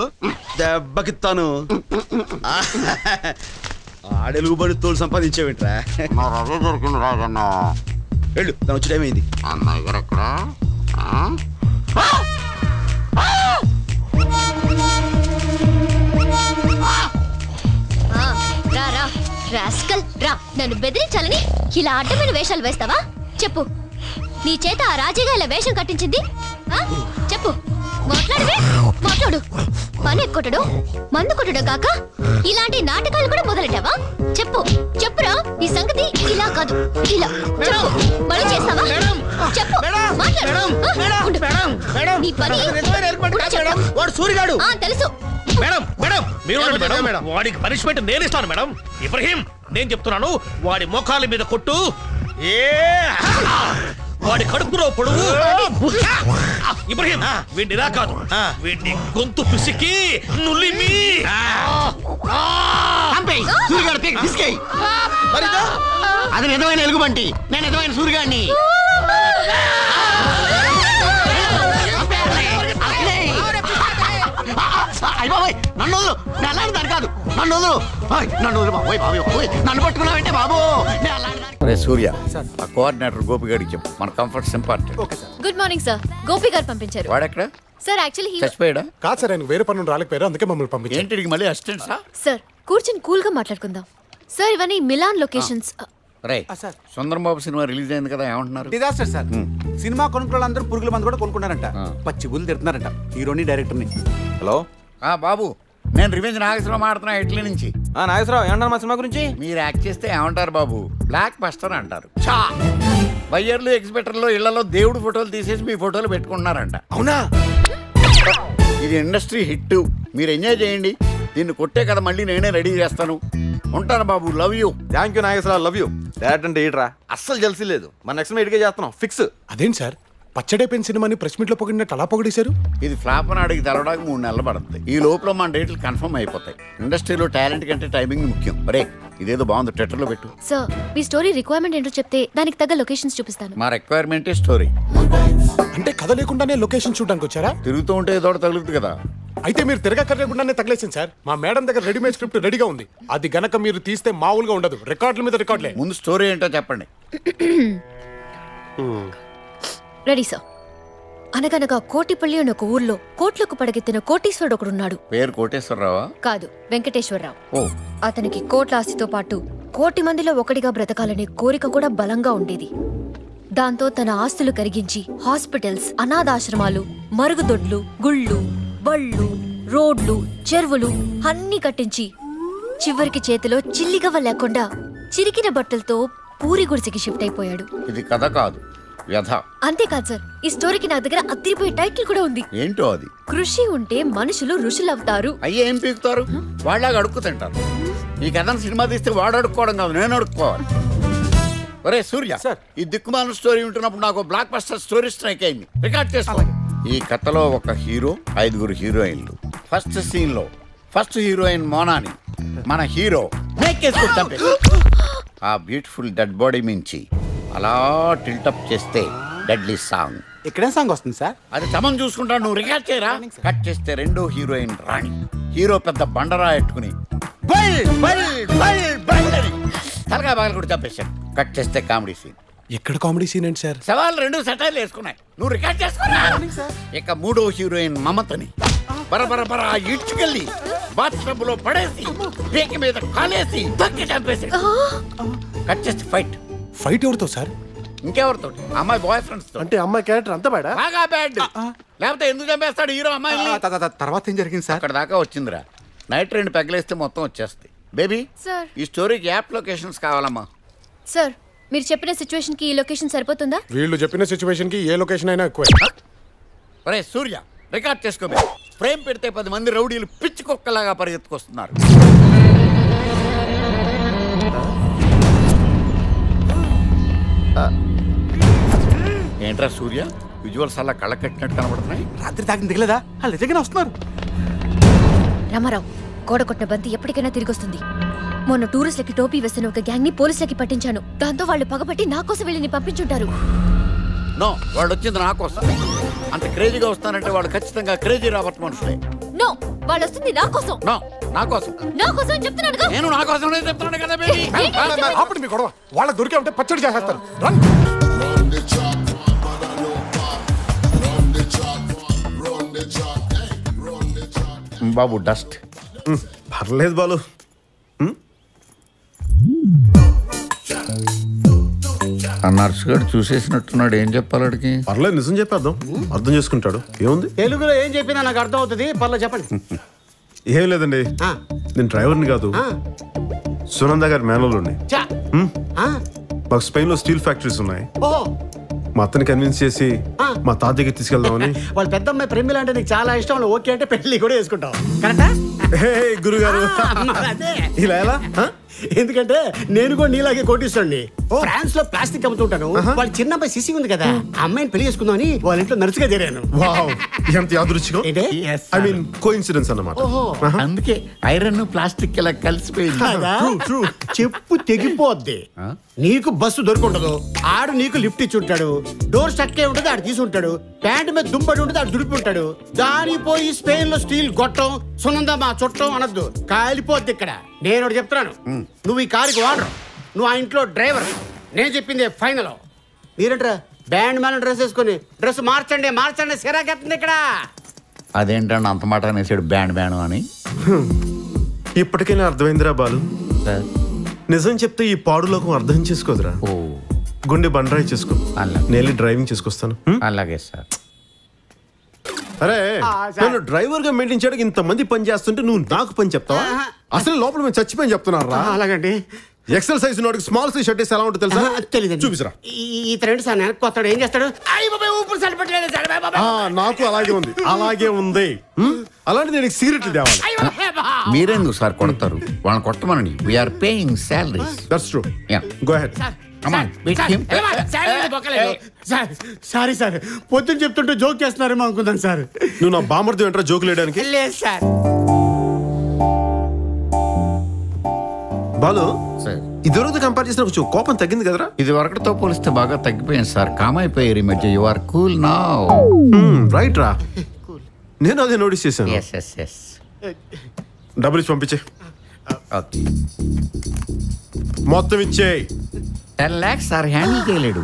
దెబ్బకిత్తాను. ఆడెలుగుబడి తోలు సంపాదించేవిట్రా? అదే దొరికింది రాజన్న. వెళ్ళు, తను వచ్చి టైం అయింది. అమ్మాయి గారు ఎక్కడ? రా రా రాస్కల్ రా. నన్ను బెదిరించాలని ఇలా అడ్డమైన వేషాలు వేస్తావా? చెప్పు, నీ చేత ఆ రాజీగా ఇలా వేషం కట్టించింది? చెప్పు, మాట్లాడు. పని ఎక్కుట్టడు, మందు కొట్టడం కాక ఇలాంటి నాటకాలు కూడా మొదలెట్టావా? చెప్పురా, ఈ సంగతి ఇలా కాదు, ఇలా చెప్పు. మళ్ళీ చేస్తావా? చెప్పు, మాట్లాడు. నీ పని వాడు సూరిగాడు. తెలుసు మేడం మేడం మీరు మేడం, వాడికి పనిష్మెంట్ నేను ఇస్తాను మేడం. ఇబ్రహీం, నేను చెప్తున్నాను, వాడి మోకాల మీద కొట్టు. వాడి కడుపులో పొడువు. ఇబ్రహీం, వీడిని ఇలా కాదు, వీడిని గొంతు పిసికి నులిమి. అది నిజమైన ఎలుగుబంటి, నేను నిజమైన సూరిగాడిని. నన్ను వదులు, నేను అలాంటి దాని కాదు. నన్ను వదులు, నన్ను పట్టుకున్నావంటే బాబు. సూర్య, ఆ కోఆర్డినేటర్ గోపి గారికి చెప్పు, మన comforts important. Good morning sir. Gopi గారు పంపించారు. వాడెక్కడ? సార్ యాక్చువల్లీ చచ్చిపోయాడా? కాదు సార్, ఆయన వేరే పనులు రాలేకపోయారు, అందుకే మమ్మల్ని పంపించారు. ఏంటి మళ్ళీ అసిస్టెంట్ సార్? కూర్చొని కూల్ గా మాట్లాడుకుందాం సార్. ఇవన్నీ మిలాన్ లొకేషన్స్. రే సుందరబాబు సినిమా రిలీజ్ అయింది కదా, ఏమంటున్నారు? Disaster sir. సినిమా కొనుక్కున్న అందరూ పురుగుల మందు కూడా కొనుక్కున్నారంట. పచ్చి బుల్లి తిడుతున్నారంట హీరోని డైరెక్టర్ని. హలో బాబు, నేను రివెంజ్ నాగేశ్వరరావు మాడుతున్నా ఇట్లీ నుంచి. నాగేశ్వరరావు ఏమంటారు మా సినిమా గురించి? మీరు యాక్ట్ చేస్తే ఏమంటారు బాబు? బ్లాక్ బస్టర్ అంటారు. బయ్యర్లు ఎగ్జిబిటర్లో ఇళ్లలో దేవుడు ఫోటోలు తీసేసి మీ ఫోటోలు పెట్టుకుంటున్నారంట. అవునా? ఇది ఇండస్ట్రీ హిట్, మీరు ఎంజాయ్ చేయండి. దీన్ని కొట్టే కదా మళ్ళీ నేనే రెడీ చేస్తాను. ఉంటాను బాబు, love you. Thank you Nageswara Rao, love you. Direct అంటే ఏంట్రా, అస్సలు జల్సీ లేదు. మన నెక్స్ట్ మీట్గా చేస్తున్నాం ఫిక్స్. అదేంటి సార్, పచ్చడైపోయిన సినిమాని ప్రెస్ మీట్ లో పొగిడినట్టు అలా పొగిడేశారు? ఇది ఫ్లాప్ అని అడిగి తెలవడానికి 3 నెలలు పడుతుంది. ఈ లోపల మన డేట్లు కన్ఫర్మ్ అయిపోతాయి. ఇండస్ట్రీలో టాలెంట్ కంటే టైమింగ్ ముఖ్యం. రే ఇదేదో బాగుంది, ట్విట్టర్లో పెట్టు. సార్, మీ స్టోరీ రిక్వైర్మెంట్ ఏంటో చెప్తే దానికి తగ్గ లొకేషన్స్ చూపిస్తాను. మా రిక్వైర్మెంటే స్టోరీ. అంటే కథ లేకుండానే లొకేషన్ చూడడానికి వచ్చారా? తిరుగుతూ ఉంటే ఏదో తగులుతుంది కదా. అయితే మీరు తిరగక్కర్లేకుండానే తగిలేసింది సార్. మా మేడం దగ్గర రెడీమేడ్ స్క్రిప్ట్ రెడీగా ఉంది. అది గనక మీరు తీస్తే మామూలుగా ఉండదు, రికార్డుల మీద రికార్డులే. ముందు స్టోరీ ఏంటో చెప్పండి. Ready sir. అనగనగా కోటిపల్లి అని ఒక ఊర్లో కోట్లకు పడగెత్తిన కోటీశ్వరుడు ఒకడున్నాడు. పేరు కోటేశ్వరరావా? కాదు, వెంకటేశ్వరరావు. అతనికి కోట్ల ఆస్తితో పాటు కోటి మందిలో ఒకటిగా బ్రతకాలనే కోరిక కూడా బలంగా ఉండేది. దాంతో తన ఆస్తులు కరిగించి హాస్పిటల్స్, అనాథాశ్రమాలు, మరుగుదొడ్లు, గుళ్ళు, బళ్ళు, రోడ్లు, చెరువులు అన్నీ కట్టించి చివరికి చేతిలో చిల్లిగవ్వ లేకుండా చిరికిన బట్టలతో పూరి గుడిసెకి షిఫ్ట్ అయిపోయాడు. ఇది కథ కాదు, వ్యధ. అంతేకాదు సార్, ఈ స్టోరీకి నా దగ్గర అదిరిపోయే టైటిల్ కూడా ఉంది. ఏంటో అది? కృషి ఉంటే మనుషులు ఋషులవుతారు. అయ్యే ఏం పీకుతారు? వాళ్ళలాగా అడుక్కు తింటారు. ఈ కథను సినిమా తీస్తే వాడు అడుక్కోవడం కాదు, నేను అడుక్కోవాలి. ఒరే సూర్య, ఈ దిక్కుమాల స్టోరీ ఉంటున్నప్పుడు నాకు బ్లాక్ బస్టర్ స్టోరీ స్ట్రైక్ అయింది. రికార్డ్ చేసుకోవాలి. ఈ కథలో ఒక హీరో, 5 హీరోయిన్లు. ఫస్ట్ సీన్ లో ఫస్ట్ హీరోయిన్ మోనాని మన హీరో ఆ బ్యూటిఫుల్ డెడ్ బాడీ మించి అలా టిల్టప్ చేస్తే డెడ్లీ సాంగ్. ఎక్కడే సాంగ్ వస్తుంది సార్? అది తమను చూసుకుంటా, నువ్వు రికార్డ్ చేయరా. కట్ చేస్తే 2వ హీరోయిన్ రాణి. హీరో పెద్ద బండరా ఎట్టుకుని తలగా బాగా కూడా చంపేశాడు. కట్ చేస్తే కామెడీ సీన్. ఎక్కడ కామెడీ సీన్ ఏంటి సార్? సవాల్ 2 సెటైర్లు వేసుకున్నాయి, నువ్వు రికార్డ్ చేసుకున్నా. ఇక 3వ హీరోయిన్ మమతని బరబర ఈడ్చుకెళ్ళి బాత్రూమ్ లో పడేసి పేకి మీద కాలేసి తొక్కి చంపేసి కట్ చేస్తే ఫైట్ ఎవరితో సార్? ఇంకెవరితో? అమ్మాయి బాయ్ ఫ్రెండ్స్ తో. అంటే అమ్మాయి క్యారెక్టర్ అంతా బాగా బ్యాడ్. లేకపోతే ఎందుకు చంపేస్తాడు హీరో అమ్మాయి? తర్వాత ఏం జరిగింది సార్? అక్కడ దాకా వచ్చిందిరా. నైట్ 2 పెగ్గలేస్తే మొత్తం వచ్చేస్తాయి. బేబీ సార్, ఈ స్టోరీకి యాప్ లొకేషన్స్ కావాలమ్మా. సార్ మీరు చెప్పిన సిచ్యువేషన్ కి ఈ లొకేషన్ సరిపోతుందా? వీళ్ళు చెప్పిన సిచ్యువేషన్ కి ఏ లొకేషన్ అయినా ఎక్కువ. ఒరే సూర్య, రికార్డ్ చేసుకోబే. ఫ్రేమ్ పెడితే 10 మంది రౌడీలు పిచ్చి కుక్కలాగా పరిగెత్తుకొస్తున్నారు. ఏంట్రా సూర్య, విజువల్స్ అలా కళ్ళ కట్టినట్టు కనబడుతున్నాయి. రాత్రి తాగిన దిగలేదా? వాళ్ళు నిజంగానే వస్తున్నారు. రామారావు, గోడ కొట్టిన బంతి ఎప్పటికైనా తిరిగి వస్తుంది. మొన్న టూరిస్టులకి టోపీ వేసిన ఒక గ్యాంగ్ ని పోలీసులకి పట్టించాను. దాంతో వాళ్ళు పగబట్టి నా కోసం వీళ్ళని పంపించుంటారు. నో, వాళ్ళు వచ్చింది నా కోసం. అంత క్రేజీగా వస్తానంటే వాళ్ళు ఖచ్చితంగా క్రేజీ రాబర్ట్ మనుషులే. నో, వాళ్ళు వస్తుంది నా కోసం. నో, నా కోసం. నా కోసం చెప్తున్నాను. నేను నా కోసం చెప్తున్నాను కదా బేబీ. అప్పుడు మీ గొడవ వాళ్ళకి దొరికే ఉంటే పచ్చడి చేసేస్తారు. బాబు డస్ట్ పర్లేదు బాలు. నర్స్ గారు చూసేసినట్టున్నాడు. ఏం చెప్పాలి అడిగి? పర్లేదు, నిజం చెప్పేద్దాం, అర్థం చేసుకుంటాడు. ఏముంది? తెలుగులో ఏం చెప్పినా నాకు అర్థం అవుతుంది. పర్లేదు చెప్పండి. ఏం లేదండి, నేను డ్రైవర్ని కాదు, సునంద గారి మేనల్లోని. మాకు స్పెయిన్ లో స్టీల్ ఫ్యాక్టరీస్ ఉన్నాయి. మా అత్తని కన్విన్స్ చేసి మా తాత దగ్గర తీసుకెళ్దామని. వాళ్ళ పెద్దమ్మాయి ప్రేమిల అంటే నీకు చాలా ఇష్టం. ఓకే అంటే పెళ్లి కూడా వేసుకుంటాం. కరెక్టా గురుగారు? ఇలా ఎలా? ఎందుకంటే నేను కూడా నీలాగే కోటిస్తాండి. ఫ్రాన్స్ లో ప్లాస్టిక్ అమ్ముతుంటాను. వాళ్ళ చిన్న అమ్మాయి సిసి ఉంది కదా, అమ్మాయిని పెళ్లి చేసుకుందామని వాళ్ళ ఇంట్లో నర్సుగా చేరాను. వావ్, ఎంత యాదృచ్ఛికం. ఐ మీన్ కోఇన్సిడెన్స్ అన్నమాట. అందుకే ఐరన్ ప్లాస్టిక్ ఇలా కలిసిపోయింది. చెప్పు తెగిపోద్ది. నీకు బస్సు దొరుకుంటదు, ఆడు నీకు లిఫ్ట్ ఇచ్చి ఉంటాడు. డోర్ స్టక్ అయి ఉంటుంది, ఆడు తీసుంటాడు. ప్యాంట్ మీద దుంపడి ఉంటుంది, ఆడు దుడిపి ఉంటాడు. దాని పోయి స్పెయిన్ లో స్టీల్ గొట్టం సునంద మా చుట్టం అనొద్దు, కాలిపోద్ది ఇక్కడ. నేను ఒకటి చెప్తున్నాను, నువ్వు ఈ కారుకి వాడరు, నువ్వు ఆ ఇంట్లో డ్రైవర్. నేను చెప్పింది ఫైనల్. మీరంటారా బ్యాండ్ మ్యాన్ డ్రెస్ వేసుకొని డ్రెస్ మార్చండి మార్చండి సిరాకెత్తుంది ఇక్కడ. అదేంటండి అంత మాట అనేసాడు బ్యాండ్ బ్యాన్ అని? ఇప్పటికైనా అర్థమైందిరా బాలు. నిజం చెప్తే ఈ పాడులోకం అర్థం చేసుకోదురా. గుండె బండరాయి చేసుకో, నేను డ్రైవింగ్ చేసుకొస్తాను. అలాగే సార్. అరే, నేను డ్రైవర్ గా మెయింటైన్ చేయడానికి ఇంతమంది పని చేస్తుంటే నువ్వు నాకు పని చెప్తావా? అసలు లోపల మేము చచ్చిపోయి చెప్తున్నారా? అలాగండి. ఎక్సెల్ సైజ్ ఉన్నవాడికి స్మాల్ సైజ్ షర్ట్ ఎలా ఉంటుంది తెలుసా? తెలియదు. చూపిసరా. ఈ ఫ్రెండ్ సార్ కొత్తాడు ఏం చేస్తాడు? నాకు అలాగే ఉంది, అలాగే ఉంది. అలాంటి నేను సీరియట్లు తేవాలి. మీరెందుకు సార్ కొడతారు? వాళ్ళని కొట్టమనండి. We're paying salaries. That's true. Go ahead. Sorry sir, పొద్దున్న చెప్తుంటే జోక్ చేస్తున్నారేమో అనుకుందాం సార్. నువ్వు నా బామర్ది వెంటరా జోకులు వేయడానికి? లేదు సార్. బాలు, ఇదివరకు కంపేర్ చేసిన కొంచెం కోపం తగ్గింది కదరా? ఇది వరకటితో పోలిస్తే బాగా తగ్గిపోయింది సార్. కామ్ అయిపోయారు ఈ మధ్య. You are cool now. Right రా, నేను అదే నోటీస్ చేశాను. డబ్బులు ఇచ్చి పంపించే. మొత్తం ఇచ్చే. 10 lakhs సార్ హ్యాండిల్ చేయలేడు.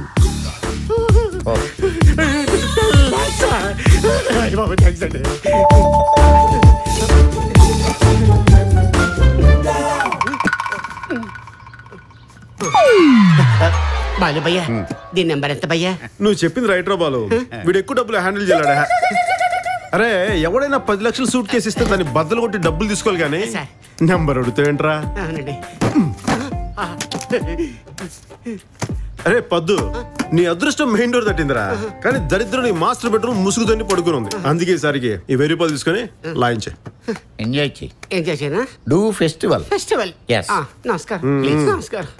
బాలు భయ్యా, దీని నెంబర్ ఎంత భయ్యా? నువ్వు చెప్పింది రైట్ రా బాలు. వీడు ఎక్కువ డబ్బులు హ్యాండిల్ చేయలేడా? అరే, ఎవడైనా 10 లక్షలు సూట్ కేసు ఇస్తే దాన్ని బద్దలు కొట్టి డబ్బులు తీసుకోవాలి కానీ నెంబర్ అడుగుతావేంట్రా? అరే పద్దు, నీ అదృష్టం మెయిన్ డోర్ తట్టిందిరా, కానీ దరిద్రుని మాస్టర్ బెడ్రూమ్ ముసుగుదని పడుకుని ఉంది. అందుకే ఈసారికి ఈ 1000 రూపాయలు తీసుకొని లాయించే. ఎంజాయ్ చేయి. ఎంజాయ్ చేయనా? Do festival. ఫెస్టివల్. నమస్కారం. ప్లీజ్ నమస్కారం.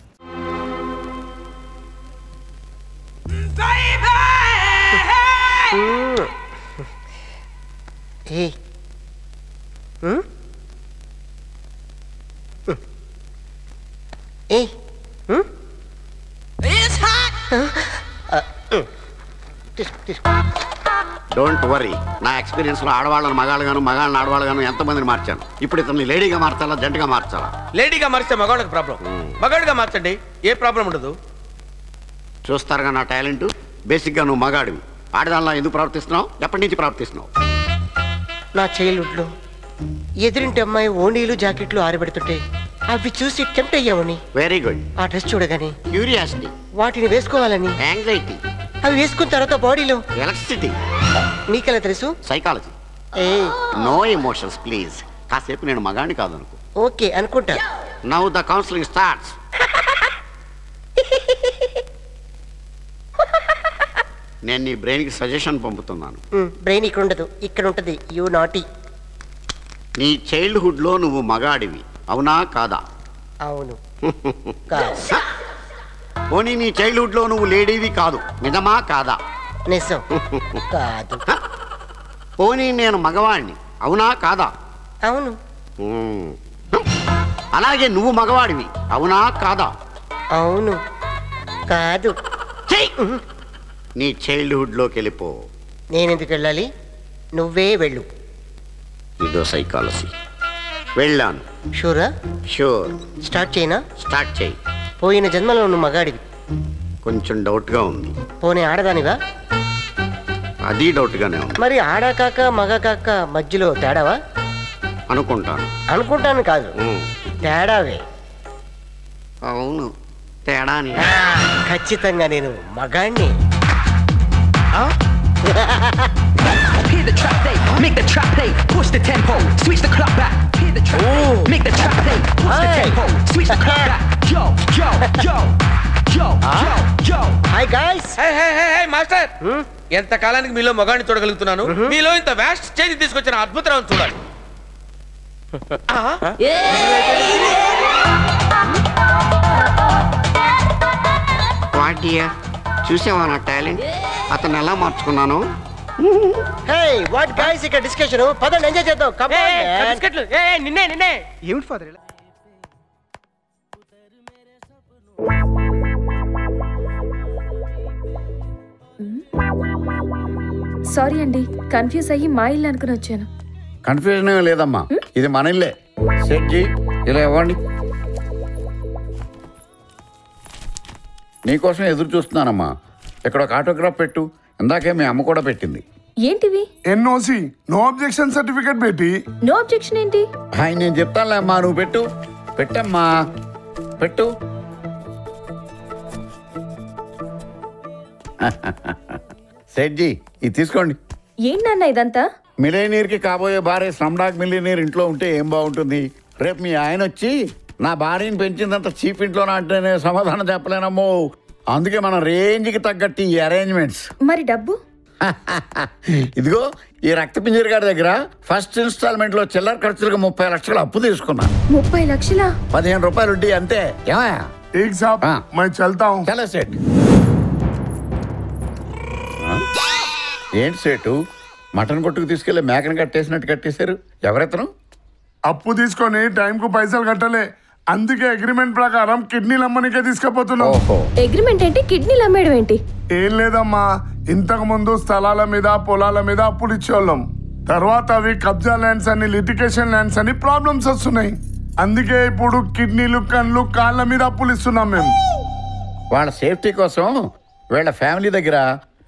డోంట్ వరీ, నా ఎక్స్పీరియన్స్ లో ఆడవాళ్ళని మగాళ్ళగాను మగాళ్ళని ఆడవాళ్ళగాను ఎంతమందిని మార్చాను. ఇప్పుడు ఇతన్ని లేడీగా మార్చాలా జంటగా మార్చాలా? లేడీగా మార్స్తే మగాళ్ళకి ప్రాబ్లం, మగాడిగా మార్చండి ఏ ప్రాబ్లం ఉండదు. చూస్తారుగా నా టాలెంట్. బేసిక్ గా నువ్వు మగాడివి. ఆడదానిలా ఎందుకు ప్రవర్తిస్తున్నావు? ఎప్పటి నుంచి ప్రవర్తిస్తున్నావు? నా చైల్డ్హుడ్ లో ఎదురింటి అమ్మాయి ఓణీలు జాకెట్లు ఆరబెడుతుంటే అవి చూసి టెంప్ట్ అయ్యామని. Very good. ఆ డ్రెస్ చూడగానే క్యూరియాసిటీ, వాటిని వేసుకోవాలని యాంగ్జైటీ, అవి వేసుకున్న తర్వాత బాడీలో ఎలక్ట్రిసిటీ. నీకెలా తెలుసు? సైకాలజీ. No emotions please. కాసేపు నేను మగాణ్ణి కాదనుకో. ఓకే అనుకుంటా. Now the counselling starts. నేను నీ బ్రెయిన్కి సజెషన్ పంపుతున్నాను. బ్రెయిన్ ఇక్కడ ఉండదు, ఇక్కడ ఉంటది. You naughty. నీ చైల్డ్హుడ్లో నువ్వు మగాడివి, అవునా కాదా? అవును. పోనీ నీ చైల్డ్హుడ్లో నువ్వు లేడీవి కాదు, నిజమా కాదా? నిజం. కాదు. పోనీ నేను మగవాడిని, అవునా కాదా? అవును. అలాగే నువ్వు మగవాడివి, అవునా కాదా? అవును. కాదు. నీ చైల్డ్హుడ్లోకి వెళ్ళిపో. నేనెందుకు వెళ్ళాలి? నువ్వే వెళ్ళు. ఇదో సైకాలజీ. వెళ్ళాను. షూరా? షూర్. స్టార్ట్ చేయనా? స్టార్ట్ చేయి. పోయిన జన్మలో నువ్వు మగాడివి. కొంచెం డౌట్గా ఉంది. పోనీ ఆడదానివా? అది డౌట్గానే ఉంది. మరి ఆడా కాక మగ కాక మధ్యలో తేడావా? అనుకుంటాను. అనుకుంటాను కాదు, తేడావే. అవును, తేడాని. ఖచ్చితంగా నేను మగాణ్ణి. Hear the trap play, make the trap play, push the tempo, switch the clock back. Hear the trap play, make the trap play, push the tempo, switch the clock back. Yo, yo, yo, yo, yo, yo. Hi guys. Hey master. ఎంత కాలానికి మీలో మగాణ్ణి చూడగలుగుతున్నాను. మీలో ఇంత vast stage తీసుకొచ్చిన అద్భుతం చూడాలి. What dear, చూసావా నా టాలెంట్? అతను ఎలా మార్చుకున్నాను? హే వాట్ గైస్, ఇక్కడ డిస్కషన్. పదండి ఎంజాయ్ చేద్దాం. కమ్ ఆన్ బిస్కెట్లు. నిన్నే ఏమిటి ఫాదర్ ఇలా? సారీ అండి, కన్ఫ్యూజ్ అయ్యి మా ఇల్లు అనుకుని వచ్చాను. కన్ఫ్యూజన్ ఏమీ లేదమ్మా, ఇది మన ఇల్లే. సెట్జీ ఇలా ఇవ్వండి. నీకోసం ఎదురు చూస్తున్నానమ్మా. ఇక్కడ ఒక ఆటోగ్రాఫ్ పెట్టు. ఇందాకే మీ అమ్మ కూడా పెట్టింది. ఏంటివి? ఎన్ఓసి, నో అబ్జెక్షన్ సర్టిఫికేట్ పెట్టి. నో అబ్జెక్షన్ ఏంటి? హాయ్, నేను చెప్తానులే అమ్మా, నువ్వు పెట్టు. పెట్టమ్మా, పెట్టు. సెట్జీ ఇది తీసుకోండి. ఏంటన్నా ఇదంతా? మిలియనీర్కి కాబోయే భార్య స్లమ్డాగ్ మిలియనీర్ ఇంట్లో ఉంటే ఏం బాగుంటుంది. రేపు మీ ఆయన వచ్చి నా భార్యని పెంచిందంత చీప్ ఇంట్లో అంటేనే సమాధానం చెప్పలేనమ్మో. అందుకే మన రేంజ్కి తగ్గట్టు ఈ అరేంజ్మెంట్స్. మరి డబ్బు? ఇదిగో ఈ రక్తపింజరి గారి దగ్గర ఫస్ట్ ఇన్స్టాల్మెంట్ లో చిల్లర ఖర్చులకు 30 లక్షలు అప్పు తీసుకున్నా. 30 లక్షలా? 15 రూపాయలు వడ్డీ అంతే. ఏమయ్యా? చలో సేట్. ఏంటి సేటు, మటన్ కొట్టుకు తీసుకెళ్లి మేకను కట్టేసినట్టు కట్టేశారు. ఎవరెత్తను? అప్పు తీసుకొని టైంకు పైసలు కట్టలే, అందుకే అగ్రిమెంట్ ప్రకారం కిడ్నీలు అమ్మనికే తీసుకుపోతున్నాం. అగ్రిమెంట్ ఏంటి? కిడ్నీలు అమ్మేయడం ఏంటి? ఏం లేదమ్మా, ఇంతకు ముందు స్థలాల మీద పొలాల మీద అప్పులు ఇచ్చేవాళ్ళం. తర్వాత అవి కబ్జా ల్యాండ్స్ అని, లిటికేషన్ ల్యాండ్స్ అని ప్రాబ్లమ్స్ వస్తున్నాయి. అందుకే ఇప్పుడు కిడ్నీలు, కళ్ళు, కాళ్ళ మీద అప్పులు ఇస్తున్నాం మేము. వాళ్ళ సేఫ్టీ కోసం వీళ్ళ ఫ్యామిలీ దగ్గర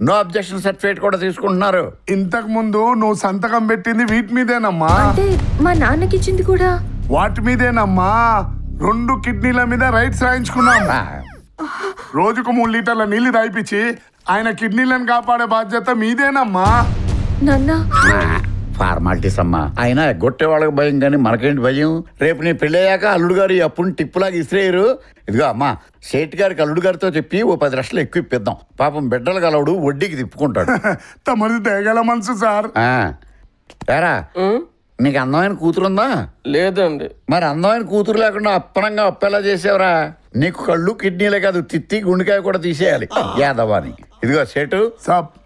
నో అబ్జెక్షన్ సర్టిఫికేట్ కూడా తీసుకుంటున్నారు. ఇంతకు ముందు నువ్వు సంతకం పెట్టింది వీటి మీదేనమ్మా. అంటే మా నాన్నకి ఇచ్చింది కూడా వాటి మీదేనమ్మా. 2 కిడ్నీల మీద రైట్స్ రాయించుకున్నాం. రోజుకు 3 లీటర్ల నీళ్లు రాయిపించి ఆయన కిడ్నీలను కాపాడే బాధ్యత మీదేనమ్మా. ఫార్మాలిటీస్ అమ్మా. అయినా ఎగ్గొట్టే వాళ్ళకి భయం కానీ మనకేంటి భయం? రేపు నీ పెళ్ళయ్యాక అల్లుడు గారు అప్పుడు టిప్పులాగా ఇసిరేయరు. ఇదిగో అమ్మా, సేట్ గారికి అల్లుడు గారితో చెప్పి ఓ 10 లక్షలు ఎక్కువ ఇప్పిద్దాం. పాపం బిడ్డలు గలవుడు వడ్డీకి తిప్పుకుంటాడు. తమది దయగల మనసు సార్. ఏరా, నీకు అందమైన కూతురుందా? లేదండి. మరి అందమైన కూతురు లేకుండా అప్పనంగా అప్పేలా చేసేవరా? నీకు కళ్ళు కిడ్నీలే కాదు, తిత్తి గుండెకాయ కూడా తీసేయాలి యాదవాని. ఇదిగో సేటు,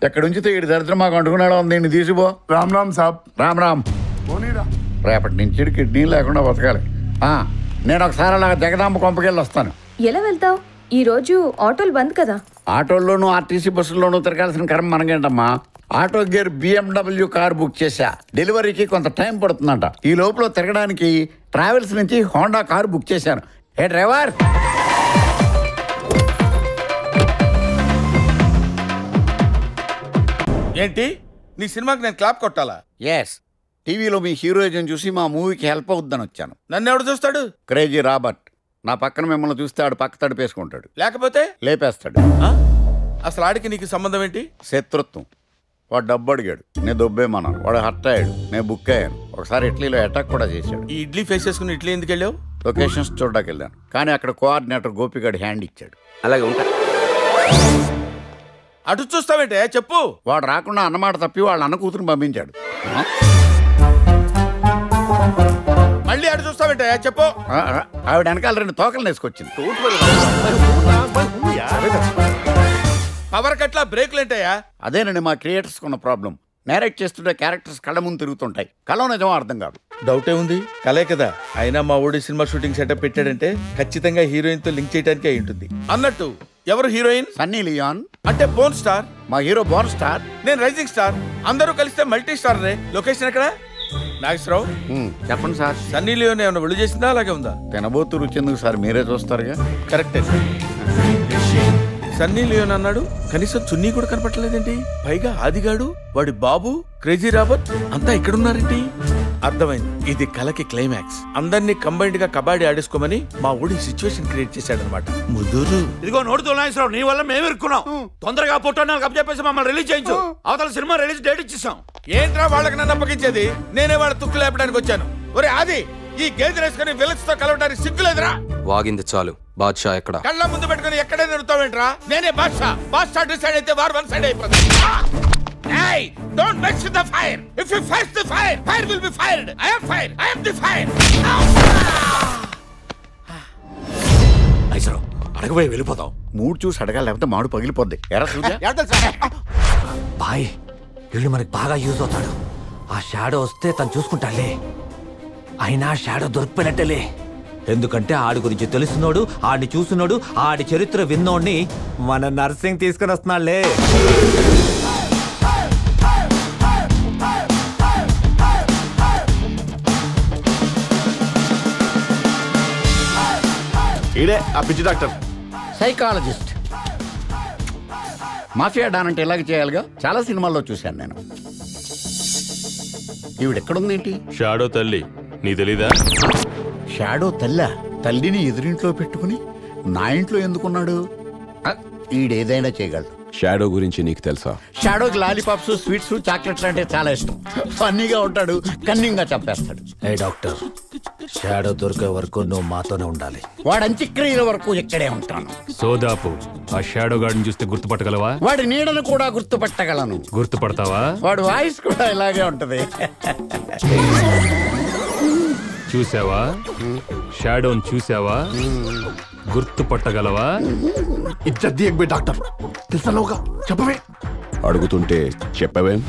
ఎక్కడి నుంచి ఇటు దరిద్రం మాకు అంటుకున్నాడు ఉంది, తీసిపో. రామ్ రామ్ సాబ్. రామ్ రామ్. రేపటి నుంచి కిడ్నీ లేకుండా బతకాలి. నేను ఒకసారి అలా జగదాంబ కొంపకెళ్ళి వస్తాను. ఎలా వెళ్తావు? ఈ రోజు ఆటోలు బంద్ కదా. ఆటోల్లోనూ ఆర్టీసీ బస్సుల్లోనూ తిరగాల్సిన కర్మ మనకేంటమ్మా. Auto gear BMW car book చేశా. డెలివరీకి కొంత టైం పడుతుందంట. ఈ లోపల తిరగడానికి ట్రావెల్స్ నుంచి హోండా కార్ బుక్ చేశాను. ఏ డ్రైవర్, ఏంటి నీ సినిమాకి నేను క్లాప్ కొట్టాలా? ఎస్, టీవీలో మీ హీరోయిజం చూసి మా మూవీకి హెల్ప్ అవుద్దని వచ్చాను. నన్ను ఎవడు చూస్తాడు? Crazy Robert. నా పక్కన మిమ్మల్ని చూస్తే ఆడు పక్క తడిపేసుకుంటాడు, లేకపోతే లేపేస్తాడు. అసలు ఆడికి నీకు సంబంధం ఏంటి? శత్రుత్వం. వాడు డబ్బు అడిగాడు, నేను దొబ్బేమన్నాను. వాడు హర్ట్ అయ్యాడు, నేను బుక్ అయ్యాను. ఒకసారి ఇడ్లీలో అటాక్ కూడా చేశాడు. ఈ ఇడ్లీ ఫేస్ చేసుకుని ఇడ్లీ ఎందుకు వెళ్ళావు? లొకేషన్స్ చూడడానికి వెళ్ళాను, కానీ అక్కడ కోఆర్డినేటర్ గోపిగాడు హ్యాండ్ ఇచ్చాడు. అలాగే ఉంటా. అటు చూస్తావేంటే చెప్పు. వాడు రాకుండా అన్నమాట తప్పి వాళ్ళ అన్న కూతురుని పంపించాడు. మళ్ళీ అటు చూస్తావేంటే చెప్పు. ఆవిడ వెనకాల 2 తోకలు వేసుకొచ్చింది. పవర్ కట్లా బ్రేక్లు ఏంటయ్యా? అదేనండి మా క్రియేటర్స్ ఉన్న ప్రాబ్లం. నేరేట్ చేస్తుంటే క్యారెక్టర్స్ కళ్ళ ముందు తిరుగుతుంటాయి, కళ నిజమో అర్థం కాదు. డౌటే ఉంది, కలే కదా. అయినా మా ఊడి సినిమా షూటింగ్ సెటప్ పెట్టాడంటే ఖచ్చితంగా హీరోయిన్ తో లింక్ చేయడానికి అయి ఉంటుంది. అన్నట్టు ఎవరు హీరోయిన్? Sunny Leone. అంటే బోన్ స్టార్. మా హీరో బోన్ స్టార్, నేను రైజింగ్ స్టార్. అందరూ కలిస్తే మల్టీ స్టార్ రే. లొకేషన్ ఎక్కడ? నాగేశ్వరరావు చెప్పండి సార్. సన్నీ లియోన్ ఏమైనా విడుదల చేసిందా అలాగే ఉందా? తినబోతు రుచి ఎందుకు సార్, మీరే చూస్తారుగా. కరెక్టే. సన్నీ లియోన్ అన్నాడు, కనీసం చున్నీ కూడా కనపట్టలేదేంటి? పైగా ఆదిగాడు, వాడి బాబు, క్రేజీ రాబర్ట్ అంతా ఇక్కడున్నారేంటి? అర్థమైంది, ఇది కలకి క్లైమాక్స్. అందరినీ కంబైన్డ్ గా కబాడీ ఆడేసుకోమని మా ఊడి సిచ్యువేషన్ క్రియేట్ చేశాడనమాట. ముదురు ఇదిగో నోడుతో నాగేశ్వరరావు, నీ వల్ల మేము ఇరుక్కున్నాం. తొందరగా ఫోటో చెప్పేసి మమ్మల్ని రిలీజ్ చేయించు. అవతల సినిమా రిలీజ్ డేట్ ఇచ్చేసాం. ఏంట్రా వాళ్ళకి నన్ను అప్పగించేది? నేనే వాళ్ళ తుక్కు లేపడానికి వచ్చాను. ఒరే ఆది, ఈ గేదె వేసుకుని విలన్స్ తో కలవడానికి సిగ్గులేదురా? వాగింది చాలు. బాద్షా ఎక్కడ? కళ్ళ ముందు పెట్టుకుని ఎక్కడే నిరుతావేంట్రా? నేనే బాద్షా. బాద్షా డిసైడ్ అయితే వార్ వన్ సైడ్ అయిపోతుంది. Hey, don't mess with the fire. If you face the fire, fire will be fired. I am fire. I am the fire. Nageswara Rao అడగబోయి వెళ్ళిపోతాం. మూడు చూసి అడగాలి, లేకపోతే మాడు పగిలిపోద్ది. బాయ్, వీళ్ళు మనకి బాగా యూజ్ అవుతాడు. ఆ షాడో వస్తే తను చూసుకుంటాలే. అయినా షాడో దొరికిపోయినట్టేలే. ఎందుకంటే ఆడి గురించి తెలుసున్నాడు, ఆడిని చూస్తున్నాడు, ఆడి చరిత్ర విన్నోడిని మన నర్సింగ్ తీసుకుని వస్తున్నాడులే. ఈడే ఆ పిచ్చి డాక్టర్, సైకాలజిస్ట్. మాఫియా డాన్ అంటే ఇలాగ చేయాలిగా, చాలా సినిమాల్లో చూశాను నేను. ఈవిడెక్కడుందేంటి? షాడో తల్లి, నీ తెలీదా? షాడో తల్లా? తల్లిని ఎదురింట్లో పెట్టుకుని నా ఇంట్లో ఎందుకున్నాడు? ఈడేదైనా చేయగలడు. షాడో గురించి నీకు తెలుసా? షాడోకి లాలీపాప్స్, స్వీట్స్, చాక్లెట్స్ అంటే చాలా ఇష్టం. ఫన్నీగా ఉంటాడు, కన్నింగ్ గా చంపేస్తాడు. ఏ డాక్టర్, షాడో దొరికే వరకు నువ్వు మాతోనే ఉండాలి. వాడు అంత్యక్రియల వరకు ఇక్కడే ఉంటాను. సోదాపు, ఆ షాడో గార్డ్ని చూస్తే గుర్తుపట్టగలవా? వాడి నీడను కూడా గుర్తుపట్టగలను. గుర్తుపడతావా? వాడి వాయిస్ కూడా ఇలాగే ఉంటది. చూసావా? షాడోని చూసావా? గుర్తుపట్టగలవా? డాక్టర్ తెలుసలోగా చెప్పవే. అడుగుతుంటే చెప్పవేం?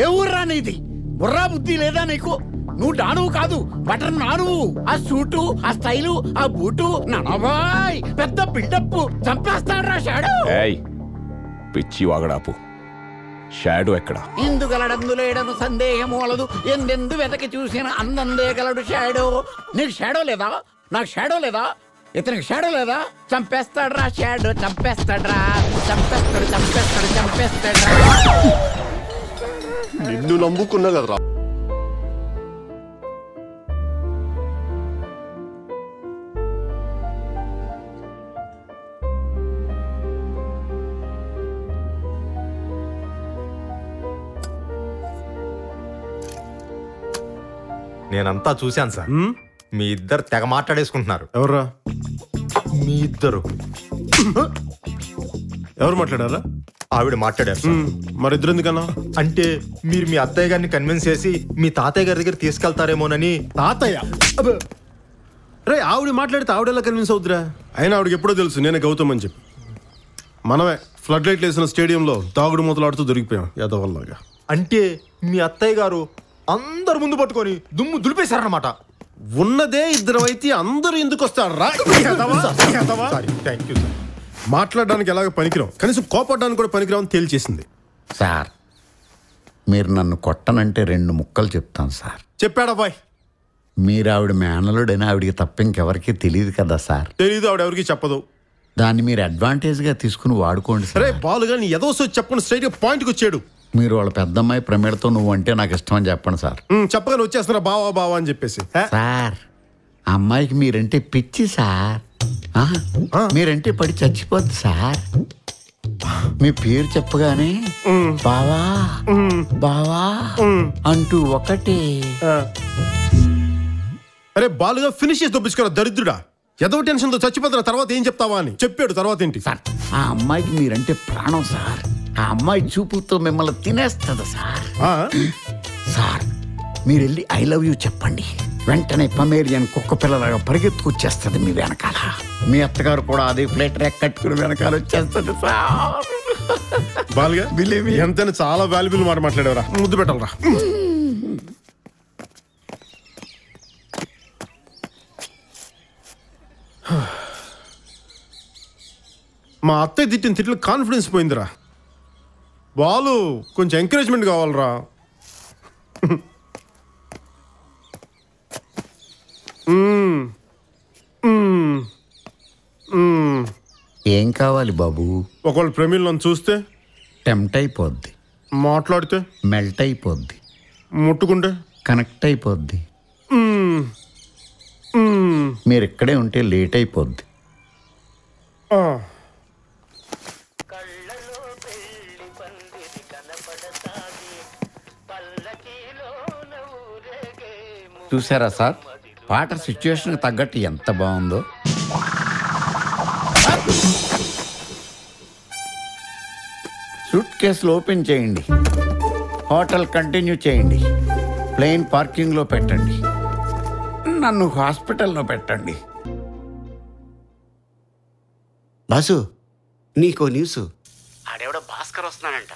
ఏ ఊర్రా నీది? బుర్రా బుద్ధి లేదా నీకు? నువ్వు డానువు కాదు, బటన్ నానువు. ఆ సూటు, ఆ స్టైలు, ఆ బూటు, నానబాయ్ పెద్ద బిల్డప్. చంపేస్తాడ్రా షాడో. పిచ్చి వాగడాపు. షాడో ఎక్కడ? ఇందుగలడందులేడను సందేహము వలదు. ఎందెందు వెతకి చూసిన అందందే గలడు షాడో. నీకు షాడో లేదా? నాకు షాడో లేదా? ఇతనికి షాడో లేదా? చంపేస్తాడ్రా షాడో, చంపేస్తాడ్రా, చంపేస్తాడు, చంపేస్తాడు, చంపేస్తాడ్రా. నిన్ను నమ్ముకున్నా కదరా. నేనంతా చూశాను సార్. మీ ఇద్దరు తెగ మాట్లాడేసుకుంటున్నారు. ఎవర్రా? మీ ఇద్దరు. ఎవరు మాట్లాడారా? ఆవిడ మాట్లాడారు సార్. మరి ఇద్దరు ఎందుకన్నా? అంటే మీరు మీ అత్తయ్య గారిని కన్విన్స్ చేసి మీ తాతయ్య గారి దగ్గర తీసుకెళ్తారేమోనని. తాతయ్య? రే, ఆవిడ మాట్లాడితే ఆవిడెలా కన్విన్స్ అవుతురా? అయినా ఆవిడకి ఎప్పుడో తెలుసు నేనే గౌతమ్ అని చెప్పి. మనమే ఫ్లడ్ లైట్లు వేసిన స్టేడియంలో దాగుడు మూతలాడుతూ దొరికిపోయాం యాదవల్లాగా. అంటే మీ అత్తయ్య గారు అందరు ముందు పట్టుకొని దుమ్ము దులిపేశారన్నమాట. ఉన్నదే ఇద్దరు అయితే అందరూ ఎందుకు వస్తారా? మాట్లాడడానికి ఎలాగ పనికిరాం, కనీసం కోపడడానికి కూడా పనికిరామని తేల్చేసింది. సార్, మీరు నన్ను కొట్టనంటే 2 ముక్కలు చెప్తాను సార్. చెప్పాడా బాయ్? మీరు ఆవిడ మేనలుడని ఆవిడికి తప్ప ఇంకెవరికి తెలియదు కదా సార్. తెలీదు, ఆవిడ ఎవరికి చెప్పదు. దాన్ని మీరు అడ్వాంటేజ్ గా తీసుకుని వాడుకోండి సార్. సరే బాలు గాని ఏదో చెప్పకుండా స్ట్రైట్ గా పాయింట్కి వచ్చాడు. మీరు వాళ్ళ పెద్దమ్మాయి ప్రమేడతో నువ్వు అంటే నాకు ఇష్టం అని చెప్పండి సార్. చెప్పగానే వచ్చేస్తున్నా బావా బావా అని చెప్పేసి. సార్ అమ్మాయికి మీరంటే పిచ్చి సార్. మీరంటే పడి చచ్చిపోద్ది సార్. మీ పేరు చెప్పగానే బావా బావా అంటూ ఒకటే. అరే బాలుగా ఫినిష్ చేసి దొప్పించుకోరా దరిద్రుడా. ఏదో టెన్షన్తో చచ్చిపోతున్నా తర్వాత ఏం చెప్తావా అని చెప్పాడు. తర్వాత ఏంటి సార్? ఆ అమ్మాయికి మీరంటే ప్రాణం సార్. ఆ అమ్మాయి చూపులతో మిమ్మల్ని తినేస్తుంది సార్. సార్ మీరు వెళ్ళి ఐ లవ్ యూ చెప్పండి. వెంటనే పమేరియన్ కుక్క పిల్లలాగా పరిగెత్తుకొచ్చేస్తుంది మీ వెనకాల. మీ అత్తగారు కూడా అదే ప్లేట్ ర్యాక్ కట్టుకుని వెనకాల వచ్చేస్తుంది సార్. బాలుగా ఎంతైనా చాలా వాల్యుబుల్ మాట మాట్లాడేవరా. ముద్దు పెట్టాలరా. మా అత్తయ్య తిట్టిన తిట్లు కాన్ఫిడెన్స్ పోయిందిరా. బాలు కొంచెం ఎంకరేజ్మెంట్ కావాలరా. ఏం కావాలి బాబు? ఒకవేళ ప్రేమిలు నన్ను చూస్తే టెంప్ట్ అయిపోద్ది. మాట్లాడితే మెల్ట్ అయిపోద్ది. ముట్టుకుంటే కనెక్ట్ అయిపోద్ది. మీరు ఇక్కడే ఉంటే లేట్ అయిపోద్ది. చూసారా సార్ పాట సిచ్యువేషన్ తగ్గట్టు ఎంత బాగుందో. సూట్ కేసులు ఓపెన్ చేయండి. హోటల్ కంటిన్యూ చేయండి. ప్లేన్ పార్కింగ్లో పెట్టండి. నన్ను హాస్పిటల్లో పెట్టండి. బాసు నీకో న్యూస్. ఆడెవడో భాస్కర్ వస్తున్నాడంట.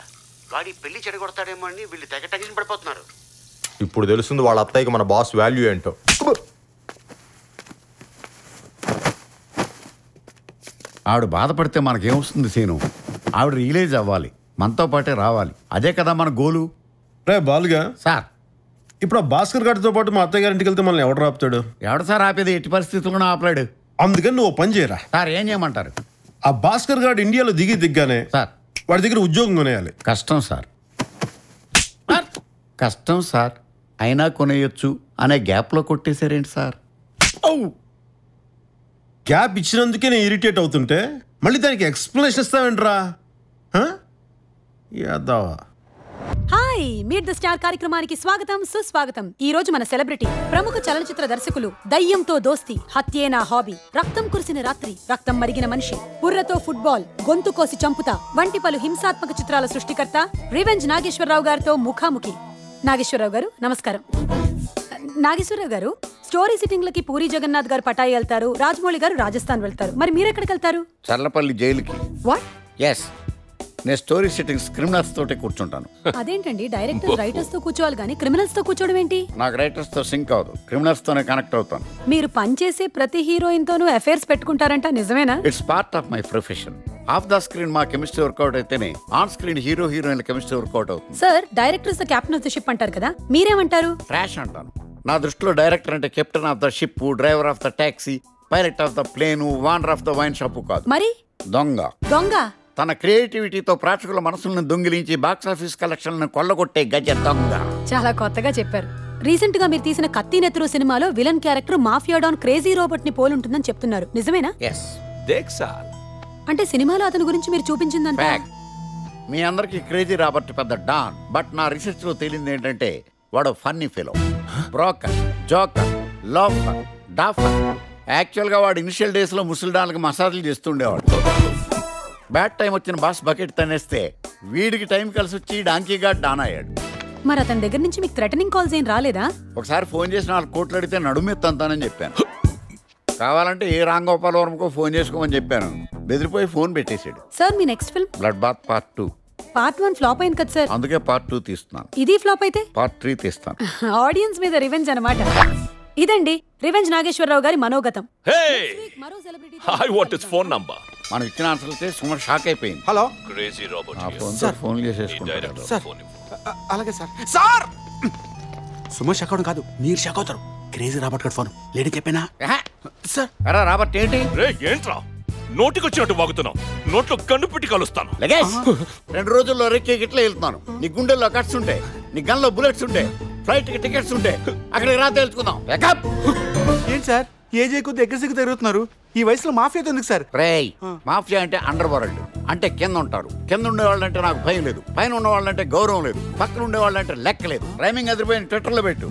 వాడి పెళ్లి చెడగొడతాడేమో అని వీళ్ళు తెగ టెన్షన్ పడిపోతున్నారు. ఇప్పుడు తెలుస్తుంది వాళ్ళ అత్తయ్యకి మన బాస్ వాల్యూ ఏంటో. ఆవిడ బాధపడితే మనకేమొస్తుంది సీను? ఆవిడ రియలైజ్ అవ్వాలి, మనతో పాటే రావాలి. అదే కదా మన గోలు. రే బాలుగా సార్, ఇప్పుడు ఆ భాస్కర్ గారితో పాటు మా అత్తయ్య గారింటికి వెళ్తే మనల్ని ఎవడు ఆపుతాడు? ఎవడు సార్ ఆపేది? ఎట్టి పరిస్థితుల్లో ఆపలేడు. అందుకని నువ్వు పని చేయరా. సార్ ఏం చేయమంటారు? ఆ భాస్కర్ గారు ఇండియాలో దిగ్గానే సార్ వాడి దగ్గర ఉద్యోగం కొనేయాలి. కష్టం సార్, కష్టం సార్. అయినా కొనేయొచ్చు అనే గ్యాప్లో కొట్టేశారేంటి సార్? గ్యాప్ ఇచ్చినందుకే నేను ఇరిటేట్ అవుతుంటే మళ్ళీ దానికి ఎక్స్ప్లెనేషన్ ఇస్తావేంట్రా? యాదవా. హాయ్, మీట్ ద స్టార్ కార్యక్రమానికి స్వాగతం, సుస్వాగతం. ఈ రోజు మన సెలబ్రిటీ ప్రముఖ చలనచిత్ర దర్శకులు. దయ్యంతో దోస్తి, హత్యే నా హాబీ, రక్తం కురిసిన రాత్రి, రక్తం మరిగిన మనిషి, బుర్రతో ఫుట్బాల్, గొంతు కోసి చంపుతా వంటి పలు హింసాత్మక చిత్రాల సృష్టికర్త రివెంజ్ నాగేశ్వరరావు గారితో ముఖాముఖి. నాగేశ్వరరావు గారు నమస్కారం. నాగేశ్వరరావు గారు, స్టోరీ సిట్టింగ్లకి పూరి జగన్నాథ్ గారు పటాయి వెళ్తారు, రాజమౌళి గారు రాజస్థాన్ వెళ్తారు. మరి మీరెక్కడికి వెళ్తారు? చర్లపల్లి జైలుకి. వాట్? ఎస్, నేను స్టోరీ సిట్టింగ్స్ క్రిమినల్స్ తోటే కూర్చుంటాను. అదేంటండి, డైరెక్టర్ రైటర్స్ తో కూర్చోవాలి కానీ క్రిమినల్స్ తో కూర్చోవడం ఏంటి? నాకు రైటర్స్ తో సింక్ అవదు, క్రిమినల్స్ తోనే కనెక్ట్ అవుతాను. మీరు పనిచేసే ప్రతి హీరోయిన్ తోనూ అఫైర్స్ పెట్టుకుంటారంట, నిజమేనా? It's part of my profession. Off the screen మా కెమిస్ట్రీ వర్కౌట్ అయితేనే ఆన్ స్క్రీన్ హీరో హీరోయిన్ల కెమిస్ట్రీ వర్కౌట్ అవుతుంది. Sir, directors the captain of the ship అంటారు కదా, మీరేమంటారు? ట్రాష్ అంటాను. నా దృష్టిలో డైరెక్టర్ అంటే captain of the ship, driver of the taxi, pilot of the plane, owner of the wine shop కాదు. మరి దొంగ. దొంగ తన క్రియేటివిటీతో ప్రేక్షకుల మనసులను దొంగిలించి బాక్సాఫీస్ కలెక్షన్లను కొల్లగొట్టే గజ దొంగ. చాలా కొత్తగా చెప్పారు. రీసెంట్ గా మీరు తీసిన కత్తి నెత్తురు సినిమాలో villain character mafia don crazy robot ని పోలుంటుందని చెప్తున్నారు, నిజమేనా? అంటే సినిమాలో అతని గురించి మీరు చూపించిందంటే మీ అందరికి క్రేజీ రాబర్ట్ పెద్ద డాన్, బట్ నా రీసెర్చ్ లో తేలింది ఏంటంటే వాడు funny fellow, broker, joker, loafer, duffer. Actual గా వాడు ఇనిషియల్ డేస్ లో ముసల్డాన్లకు మసాజులు చేస్తుండేవాడు. బ్యాడ్ టైం వచ్చిన బాస్ బకెట్ తనేస్తే వీడికి టైం కలిసి వచ్చి డాంకీగా డాన్ అయ్యాడు. మరి అతని దగ్గర నుంచి మీకు థ్రెటనింగ్ కాల్స్ ఏం రాలేదా? ఒకసారి ఫోన్ చేసి 4 కోట్లు అడిగితే నడుమెత్తంతానని చెప్పాను. కావాలంటే ఏ రాంగోపాలవరంకో ఫోన్ చేసుకోమని చెప్పాను. బెదిరిపోయి ఫోన్ పెట్టేశాడు. సార్, మీ next film blood bath part 2. Part 1 flop అయింది కదా సార్, అందుకే పార్ట్ 2 తీస్తున్నాను. ఇది ఫ్లాప్ అయితే పార్ట్ 3 తీస్తాను. ఆడియన్స్ మీద రివెంజ్ అన్నమాట. ఇదండి రివెంజ్ నాగేశ్వరరావు గారి మనోగతం. I want his phone number. మనం ఇచ్చిన ఆన్సర్లకే సుమారు షాక్ అయిపోయింది. Hello, crazy robot. ఆ ఫోన్ ఫోన్ చేసేసుకుంటాడు. అలాగే సార్. సార్, సుమన్ షాక్ అవడం కాదు, మీరు షాక్ అవుతారు. క్రేజీ రాబర్ట్ గారి ఫోన్ లేడీ చెప్పేనా? సార్, రాబర్ట్ ఏంటి? రే ఏంట్రా నోటికొచ్చినట్టు వాగుతున్నావు? నోట్లో కన్ను పెట్టి కలుస్తాను. లగేష్ 2 రోజుల్లో రెక్కి గిట్లా వెళ్తున్నాను. నీ గుండెల్లో కట్స్ ఉంటాయి, నీ గన్లో బుల్లెట్స్ ఉంటాయి, ఫ్లైట్ కి టికెట్స్ ఉంటాయి. అక్కడికి రా తెలుసుకుందాం. ఏంటి సార్ ఏజే కొద్ది దగ్గర సిగ్గు తిరుగుతున్నారు? ఈ వయసులో మాఫియా ఎందుకు సార్? రేయ్, మాఫియా అంటే అండర్ వరల్డ్, అంటే కింద ఉంటారు. కింద ఉండే వాళ్ళంటే నాకు భయం లేదు, పైన ఉన్న వాళ్ళంటే గౌరవం లేదు, పక్కన ఉండే వాళ్ళంటే లెక్క లేదు. రైమింగ్ అదిరిపోయిన ట్విట్టర్లో పెట్టు.